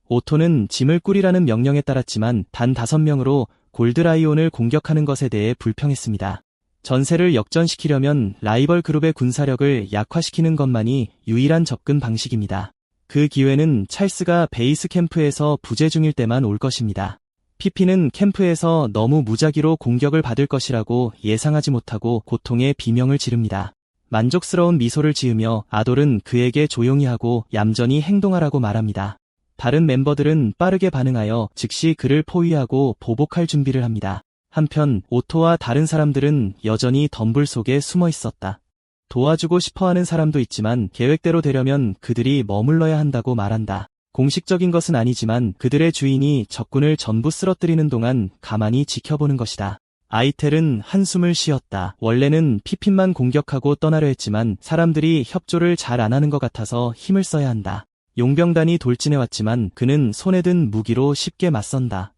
오토는 짐을 꾸리라는 명령에 따랐지만 단 5명으로 골드라이온을 공격하는 것에 대해 불평했습니다. 전세를 역전시키려면 라이벌 그룹의 군사력을 약화시키는 것만이 유일한 접근 방식입니다. 그 기회는 찰스가 베이스 캠프에서 부재 중일 때만 올 것입니다. 피피는 캠프에서 너무 무작위로 공격을 받을 것이라고 예상하지 못하고 고통의 비명을 지릅니다. 만족스러운 미소를 지으며 아돌은 그에게 조용히 하고 얌전히 행동하라고 말합니다. 다른 멤버들은 빠르게 반응하여 즉시 그를 포위하고 보복할 준비를 합니다. 한편 오토와 다른 사람들은 여전히 덤불 속에 숨어 있었다. 도와주고 싶어하는 사람도 있지만 계획대로 되려면 그들이 머물러야 한다고 말한다. 공식적인 것은 아니지만 그들의 주인이 적군을 전부 쓰러뜨리는 동안 가만히 지켜보는 것이다. 아이텔은 한숨을 쉬었다. 원래는 피핀만 공격하고 떠나려 했지만 사람들이 협조를 잘 안 하는 것 같아서 힘을 써야 한다. 용병단이 돌진해왔지만 그는 손에 든 무기로 쉽게 맞선다.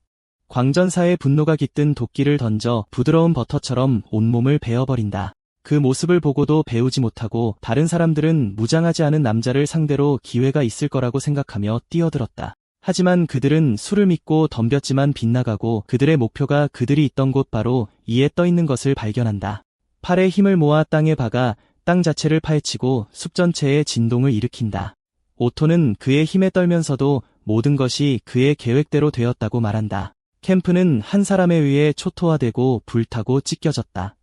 광전사의 분노가 깃든 도끼를 던져 부드러운 버터처럼 온몸을 베어버린다. 그 모습을 보고도 배우지 못하고 다른 사람들은 무장하지 않은 남자를 상대로 기회가 있을 거라고 생각하며 뛰어들었다. 하지만 그들은 수를 믿고 덤볐지만 빗나가고 그들의 목표가 그들이 있던 곳 바로 이에 떠있는 것을 발견한다. 팔에 힘을 모아 땅에 박아 땅 자체를 파헤치고 숲 전체에 진동을 일으킨다. 오토는 그의 힘에 떨면서도 모든 것이 그의 계획대로 되었다고 말한다. 캠프는 한 사람에 의해 초토화되고 불타고 찢겨졌다.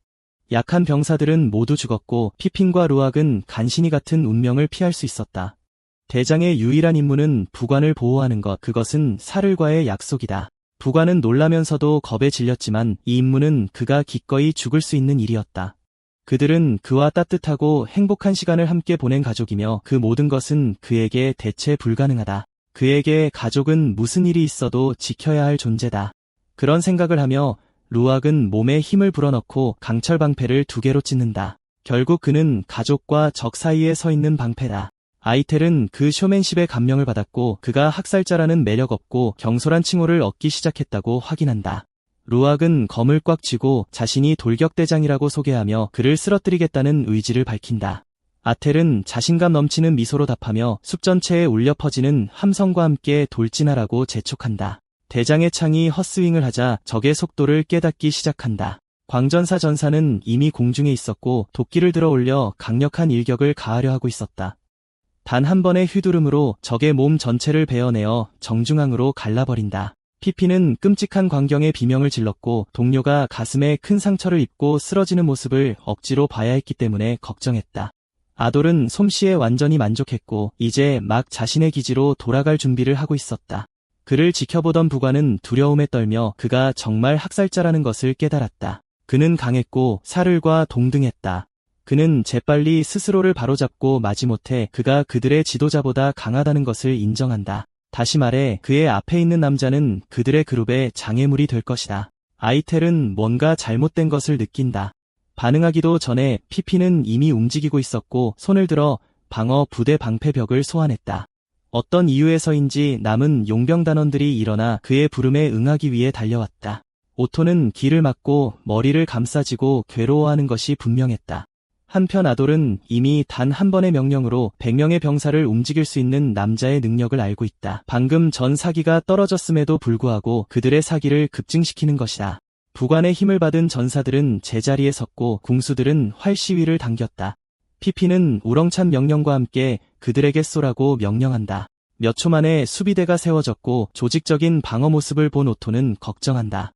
약한 병사들은 모두 죽었고 피핀과 루악은 간신히 같은 운명을 피할 수 있었다. 대장의 유일한 임무는 부관을 보호하는 것, 그것은 사를과의 약속이다. 부관은 놀라면서도 겁에 질렸지만 이 임무는 그가 기꺼이 죽을 수 있는 일이었다. 그들은 그와 따뜻하고 행복한 시간을 함께 보낸 가족이며 그 모든 것은 그에게 대체 불가능하다. 그에게 가족은 무슨 일이 있어도 지켜야 할 존재다. 그런 생각을 하며 루악은 몸에 힘을 불어넣고 강철 방패를 2개로 찢는다. 결국 그는 가족과 적 사이에 서 있는 방패다. 아이텔은 그 쇼맨십에 감명을 받았고 그가 학살자라는 매력 없고 경솔한 칭호를 얻기 시작했다고 확인한다. 루악은 검을 꽉 쥐고 자신이 돌격대장이라고 소개하며 그를 쓰러뜨리겠다는 의지를 밝힌다. 아텔은 자신감 넘치는 미소로 답하며 숲 전체에 울려 퍼지는 함성과 함께 돌진하라고 재촉한다. 대장의 창이 헛스윙을 하자 적의 속도를 깨닫기 시작한다. 광전사 전사는 이미 공중에 있었고 도끼를 들어 올려 강력한 일격을 가하려 하고 있었다. 단 한 번의 휘두름으로 적의 몸 전체를 베어내어 정중앙으로 갈라버린다. 피피는 끔찍한 광경에 비명을 질렀고 동료가 가슴에 큰 상처를 입고 쓰러지는 모습을 억지로 봐야 했기 때문에 걱정했다. 아돌은 솜씨에 완전히 만족했고 이제 막 자신의 기지로 돌아갈 준비를 하고 있었다. 그를 지켜보던 부관은 두려움에 떨며 그가 정말 학살자라는 것을 깨달았다. 그는 강했고 사를과 동등했다. 그는 재빨리 스스로를 바로잡고 마지못해 그가 그들의 지도자보다 강하다는 것을 인정한다. 다시 말해 그의 앞에 있는 남자는 그들의 그룹의 장애물이 될 것이다. 아이텔은 뭔가 잘못된 것을 느낀다. 반응하기도 전에 피피는 이미 움직이고 있었고 손을 들어 방어 부대 방패벽을 소환했다. 어떤 이유에서인지 남은 용병 단원들이 일어나 그의 부름에 응하기 위해 달려왔다. 오토는 길을 막고 머리를 감싸지고 괴로워하는 것이 분명했다. 한편 아돌은 이미 단 한 번의 명령으로 100명의 병사를 움직일 수 있는 남자의 능력을 알고 있다. 방금 전 사기가 떨어졌음에도 불구하고 그들의 사기를 급증시키는 것이다. 부관의 힘을 받은 전사들은 제자리에 섰고 궁수들은 활시위를 당겼다. 피피는 우렁찬 명령과 함께 그들에게 쏘라고 명령한다. 몇 초 만에 수비대가 세워졌고 조직적인 방어 모습을 본 오토는 걱정한다.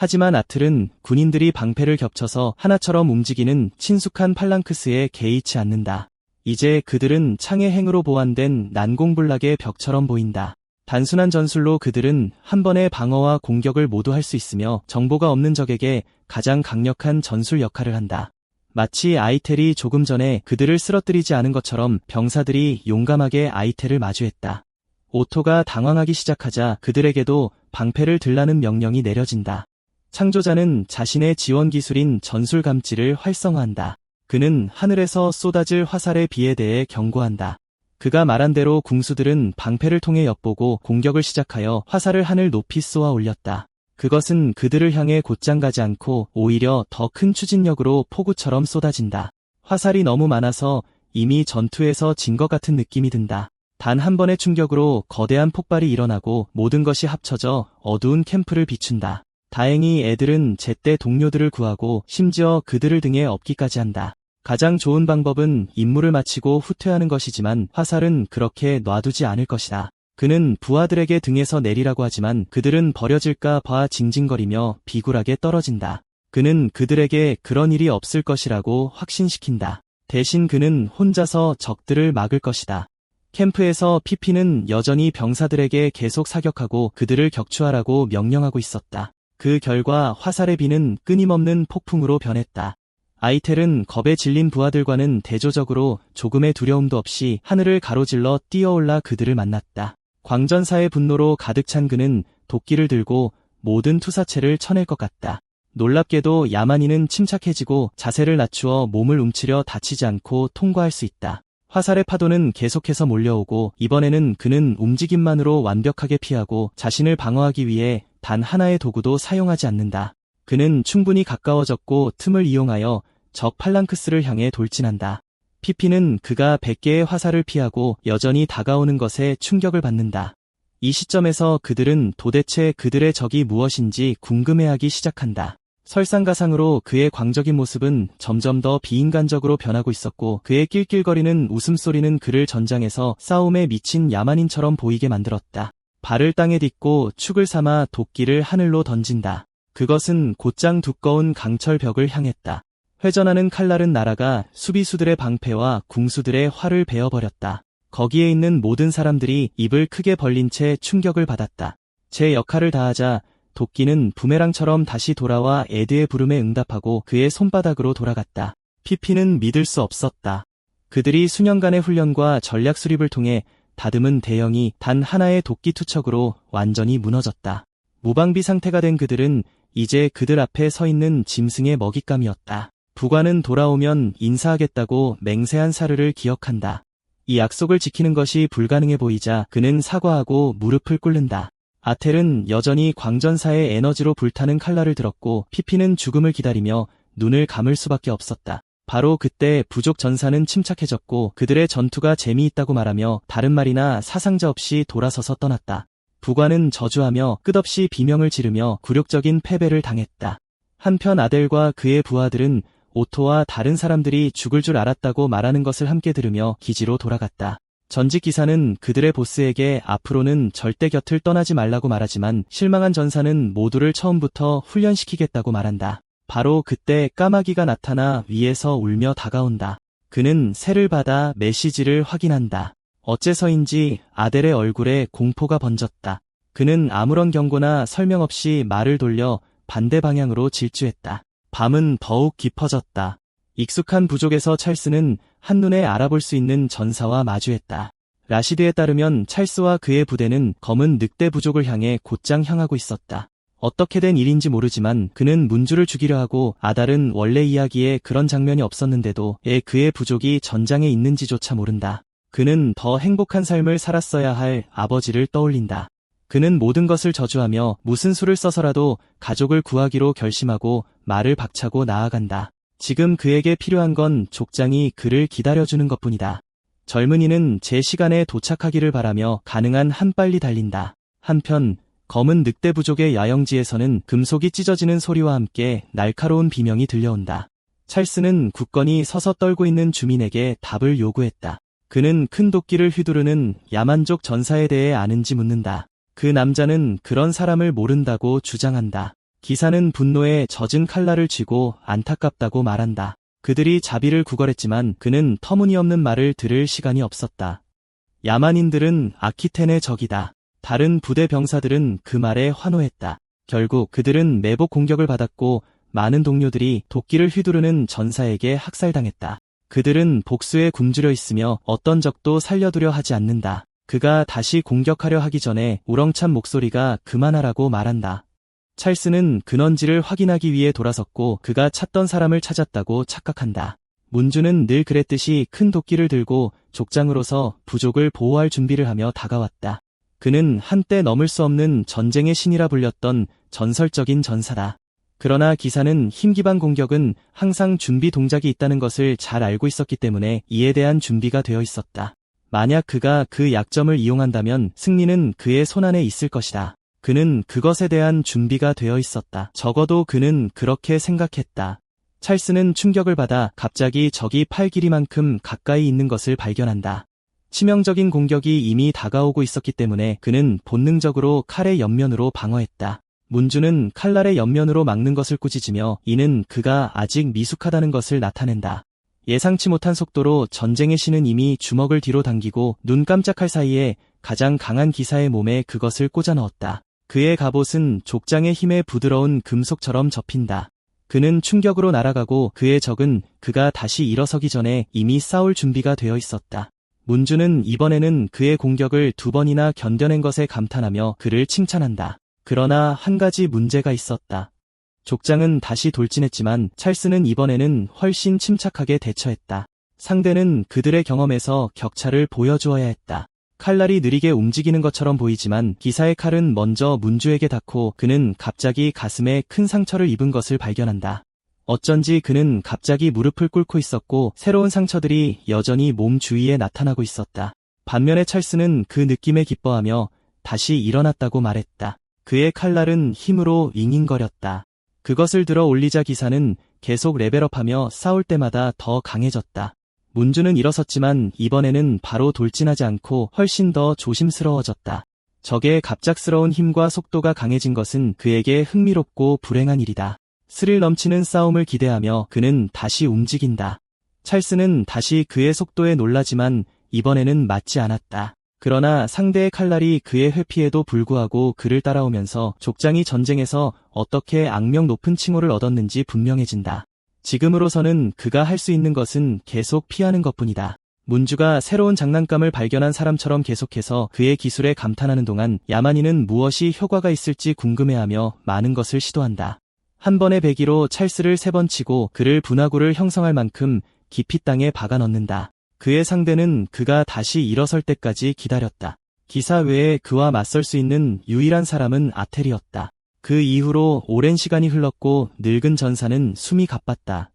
하지만 아틀은 군인들이 방패를 겹쳐서 하나처럼 움직이는 친숙한 팔랑크스에 개의치 않는다. 이제 그들은 창의 행으로 보완된 난공불락의 벽처럼 보인다. 단순한 전술로 그들은 한 번의 방어와 공격을 모두 할 수 있으며 정보가 없는 적에게 가장 강력한 전술 역할을 한다. 마치 아이텔이 조금 전에 그들을 쓰러뜨리지 않은 것처럼 병사들이 용감하게 아이텔을 마주했다. 오토가 당황하기 시작하자 그들에게도 방패를 들라는 명령이 내려진다. 창조자는 자신의 지원 기술인 전술 감지를 활성화한다. 그는 하늘에서 쏟아질 화살의 비에 대해 경고한다. 그가 말한 대로 궁수들은 방패를 통해 엿보고 공격을 시작하여 화살을 하늘 높이 쏘아 올렸다. 그것은 그들을 향해 곧장 가지 않고 오히려 더 큰 추진력으로 폭우처럼 쏟아진다. 화살이 너무 많아서 이미 전투에서 진 것 같은 느낌이 든다. 단 한 번의 충격으로 거대한 폭발이 일어나고 모든 것이 합쳐져 어두운 캠프를 비춘다. 다행히 애들은 제때 동료들을 구하고 심지어 그들을 등에 업기까지 한다. 가장 좋은 방법은 임무를 마치고 후퇴하는 것이지만 화살은 그렇게 놔두지 않을 것이다. 그는 부하들에게 등에서 내리라고 하지만 그들은 버려질까 봐 징징거리며 비굴하게 떨어진다. 그는 그들에게 그런 일이 없을 것이라고 확신시킨다. 대신 그는 혼자서 적들을 막을 것이다. 캠프에서 피피는 여전히 병사들에게 계속 사격하고 그들을 격추하라고 명령하고 있었다. 그 결과 화살의 비는 끊임없는 폭풍으로 변했다. 아이텔은 겁에 질린 부하들과는 대조적으로 조금의 두려움도 없이 하늘을 가로질러 뛰어올라 그들을 만났다. 광전사의 분노로 가득 찬 그는 도끼를 들고 모든 투사체를 쳐낼 것 같다. 놀랍게도 야만인은 침착해지고 자세를 낮추어 몸을 움츠려 다치지 않고 통과할 수 있다. 화살의 파도는 계속해서 몰려오고 이번에는 그는 움직임만으로 완벽하게 피하고 자신을 방어하기 위해 단 하나의 도구도 사용하지 않는다. 그는 충분히 가까워졌고 틈을 이용하여 적 팔랑크스를 향해 돌진한다. 피피는 그가 100개의 화살을 피하고 여전히 다가오는 것에 충격을 받는다. 이 시점에서 그들은 도대체 그들의 적이 무엇인지 궁금해하기 시작한다. 설상가상으로 그의 광적인 모습은 점점 더 비인간적으로 변하고 있었고 그의 낄낄거리는 웃음소리는 그를 전장에서 싸움에 미친 야만인처럼 보이게 만들었다. 발을 땅에 딛고 축을 삼아 도끼를 하늘로 던진다. 그것은 곧장 두꺼운 강철벽을 향했다. 회전하는 칼날은 날아가 수비수들의 방패와 궁수들의 활을 베어버렸다. 거기에 있는 모든 사람들이 입을 크게 벌린 채 충격을 받았다. 제 역할을 다하자 도끼는 부메랑처럼 다시 돌아와 에드의 부름에 응답하고 그의 손바닥으로 돌아갔다. 피피는 믿을 수 없었다. 그들이 수년간의 훈련과 전략 수립을 통해 다듬은 대형이 단 하나의 도끼 투척으로 완전히 무너졌다. 무방비 상태가 된 그들은 이제 그들 앞에 서 있는 짐승의 먹잇감이었다. 부관은 돌아오면 인사하겠다고 맹세한 사르를 기억한다. 이 약속을 지키는 것이 불가능해 보이자 그는 사과하고 무릎을 꿇는다. 아텔은 여전히 광전사의 에너지로 불타는 칼날을 들었고 피피는 죽음을 기다리며 눈을 감을 수밖에 없었다. 바로 그때 부족 전사는 침착해졌고 그들의 전투가 재미있다고 말하며 다른 말이나 사상자 없이 돌아서서 떠났다. 부관은 저주하며 끝없이 비명을 지르며 굴욕적인 패배를 당했다. 한편 아델과 그의 부하들은 오토와 다른 사람들이 죽을 줄 알았다고 말하는 것을 함께 들으며 기지로 돌아갔다. 전직 기사는 그들의 보스에게 앞으로는 절대 곁을 떠나지 말라고 말하지만 실망한 전사는 모두를 처음부터 훈련시키겠다고 말한다. 바로 그때 까마귀가 나타나 위에서 울며 다가온다. 그는 새를 받아 메시지를 확인한다. 어째서인지 아델의 얼굴에 공포가 번졌다. 그는 아무런 경고나 설명 없이 말을 돌려 반대 방향으로 질주했다. 밤은 더욱 깊어졌다. 익숙한 부족에서 찰스는 한눈에 알아볼 수 있는 전사와 마주했다. 라시드에 따르면 찰스와 그의 부대는 검은 늑대 부족을 향해 곧장 향하고 있었다. 어떻게 된 일인지 모르지만 그는 문주를 죽이려 하고 아달은 원래 이야기에 그런 장면이 없었는데도 그의 부족이 전장에 있는지조차 모른다. 그는 더 행복한 삶을 살았어야 할 아버지를 떠올린다. 그는 모든 것을 저주하며 무슨 수를 써서라도 가족을 구하기로 결심하고 말을 박차고 나아간다. 지금 그에게 필요한 건 족장이 그를 기다려주는 것뿐이다. 젊은이는 제 시간에 도착하기를 바라며 가능한 한 빨리 달린다. 한편 검은 늑대 부족의 야영지에서는 금속이 찢어지는 소리와 함께 날카로운 비명이 들려온다. 찰스는 굳건히 서서 떨고 있는 주민에게 답을 요구했다. 그는 큰 도끼를 휘두르는 야만족 전사에 대해 아는지 묻는다. 그 남자는 그런 사람을 모른다고 주장한다. 기사는 분노에 젖은 칼날을 쥐고 안타깝다고 말한다. 그들이 자비를 구걸했지만 그는 터무니없는 말을 들을 시간이 없었다. 야만인들은 아키텐의 적이다. 다른 부대 병사들은 그 말에 환호했다. 결국 그들은 매복 공격을 받았고 많은 동료들이 도끼를 휘두르는 전사에게 학살당했다. 그들은 복수에 굶주려 있으며 어떤 적도 살려두려 하지 않는다. 그가 다시 공격하려 하기 전에 우렁찬 목소리가 그만하라고 말한다. 찰스는 근원지를 확인하기 위해 돌아섰고 그가 찾던 사람을 찾았다고 착각한다. 문주는 늘 그랬듯이 큰 도끼를 들고 족장으로서 부족을 보호할 준비를 하며 다가왔다. 그는 한때 넘을 수 없는 전쟁의 신이라 불렸던 전설적인 전사다. 그러나 기사는 힘기반 공격은 항상 준비 동작이 있다는 것을 잘 알고 있었기 때문에 이에 대한 준비가 되어 있었다. 만약 그가 그 약점을 이용한다면 승리는 그의 손안에 있을 것이다. 그는 그것에 대한 준비가 되어 있었다. 적어도 그는 그렇게 생각했다. 찰스는 충격을 받아 갑자기 적이 팔 길이만큼 가까이 있는 것을 발견한다. 치명적인 공격이 이미 다가오고 있었기 때문에 그는 본능적으로 칼의 옆면으로 방어했다. 문주는 칼날의 옆면으로 막는 것을 꾸짖으며 이는 그가 아직 미숙하다는 것을 나타낸다. 예상치 못한 속도로 전쟁의 신은 이미 주먹을 뒤로 당기고 눈 깜짝할 사이에 가장 강한 기사의 몸에 그것을 꽂아 넣었다. 그의 갑옷은 족장의 힘에 부드러운 금속처럼 접힌다. 그는 충격으로 날아가고 그의 적은 그가 다시 일어서기 전에 이미 싸울 준비가 되어 있었다. 문주는 이번에는 그의 공격을 2번이나 견뎌낸 것에 감탄하며 그를 칭찬한다. 그러나 한 가지 문제가 있었다. 족장은 다시 돌진했지만 찰스는 이번에는 훨씬 침착하게 대처했다. 상대는 그들의 경험에서 격차를 보여주어야 했다. 칼날이 느리게 움직이는 것처럼 보이지만 기사의 칼은 먼저 문주에게 닿고 그는 갑자기 가슴에 큰 상처를 입은 것을 발견한다. 어쩐지 그는 갑자기 무릎을 꿇고 있었고 새로운 상처들이 여전히 몸 주위에 나타나고 있었다. 반면에 찰스는 그 느낌에 기뻐하며 다시 일어났다고 말했다. 그의 칼날은 힘으로 잉잉거렸다. 그것을 들어 올리자 기사는 계속 레벨업하며 싸울 때마다 더 강해졌다. 문주는 일어섰지만 이번에는 바로 돌진하지 않고 훨씬 더 조심스러워졌다. 적의 갑작스러운 힘과 속도가 강해진 것은 그에게 흥미롭고 불행한 일이다. 스릴 넘치는 싸움을 기대하며 그는 다시 움직인다. 찰스는 다시 그의 속도에 놀라지만 이번에는 맞지 않았다. 그러나 상대의 칼날이 그의 회피에도 불구하고 그를 따라오면서 족장이 전쟁에서 어떻게 악명 높은 칭호를 얻었는지 분명해진다. 지금으로서는 그가 할 수 있는 것은 계속 피하는 것뿐이다. 문주가 새로운 장난감을 발견한 사람처럼 계속해서 그의 기술에 감탄하는 동안 야만인은 무엇이 효과가 있을지 궁금해하며 많은 것을 시도한다. 한 번의 배기로 찰스를 3번 치고 그를 분화구를 형성할 만큼 깊이 땅에 박아 넣는다. 그의 상대는 그가 다시 일어설 때까지 기다렸다. 기사 외에 그와 맞설 수 있는 유일한 사람은 아텔이었다. 그 이후로 오랜 시간이 흘렀고 늙은 전사는 숨이 가빴다.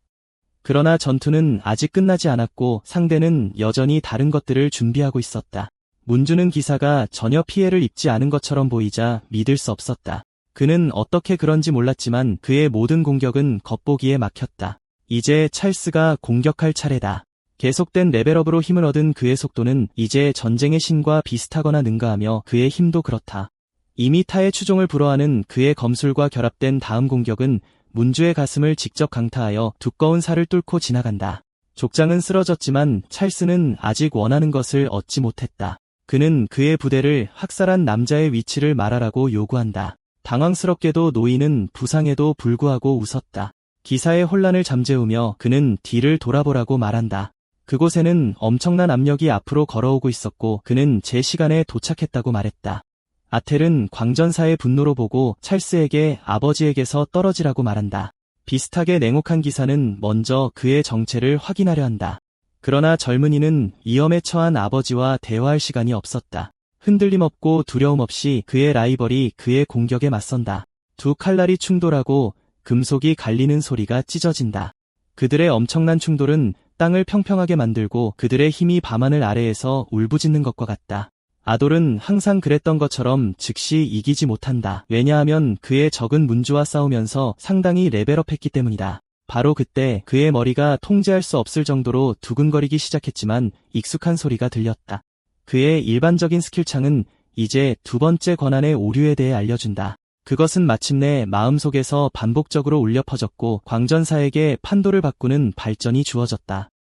그러나 전투는 아직 끝나지 않았고 상대는 여전히 다른 것들을 준비하고 있었다. 문주는 기사가 전혀 피해를 입지 않은 것처럼 보이자 믿을 수 없었다. 그는 어떻게 그런지 몰랐지만 그의 모든 공격은 겉보기에 막혔다. 이제 찰스가 공격할 차례다. 계속된 레벨업으로 힘을 얻은 그의 속도는 이제 전쟁의 신과 비슷하거나 능가하며 그의 힘도 그렇다. 이미 타의 추종을 불허하는 그의 검술과 결합된 다음 공격은 문주의 가슴을 직접 강타하여 두꺼운 살을 뚫고 지나간다. 족장은 쓰러졌지만 찰스는 아직 원하는 것을 얻지 못했다. 그는 그의 부대를 학살한 남자의 위치를 말하라고 요구한다. 당황스럽게도 노인은 부상에도 불구하고 웃었다. 기사의 혼란을 잠재우며 그는 뒤를 돌아보라고 말한다. 그곳에는 엄청난 압력이 앞으로 걸어오고 있었고 그는 제 시간에 도착했다고 말했다. 아텔은 광전사의 분노로 보고 찰스에게 아버지에게서 떨어지라고 말한다. 비슷하게 냉혹한 기사는 먼저 그의 정체를 확인하려 한다. 그러나 젊은이는 위험에 처한 아버지와 대화할 시간이 없었다. 흔들림 없고 두려움 없이 그의 라이벌이 그의 공격에 맞선다. 두 칼날이 충돌하고 금속이 갈리는 소리가 찢어진다. 그들의 엄청난 충돌은 땅을 평평하게 만들고 그들의 힘이 밤하늘 아래에서 울부짖는 것과 같다. 아돌은 항상 그랬던 것처럼 즉시 이기지 못한다. 왜냐하면 그의 적은 문주와 싸우면서 상당히 레벨업했기 때문이다. 바로 그때 그의 머리가 통제할 수 없을 정도로 두근거리기 시작했지만 익숙한 소리가 들렸다. 그의 일반적인 스킬창은 이제 2번째 권한의 오류에 대해 알려준다. 그것은 마침내 마음속에서 반복적으로 울려 퍼졌고 광전사에게 판도를 바꾸는 발전이 주어졌다.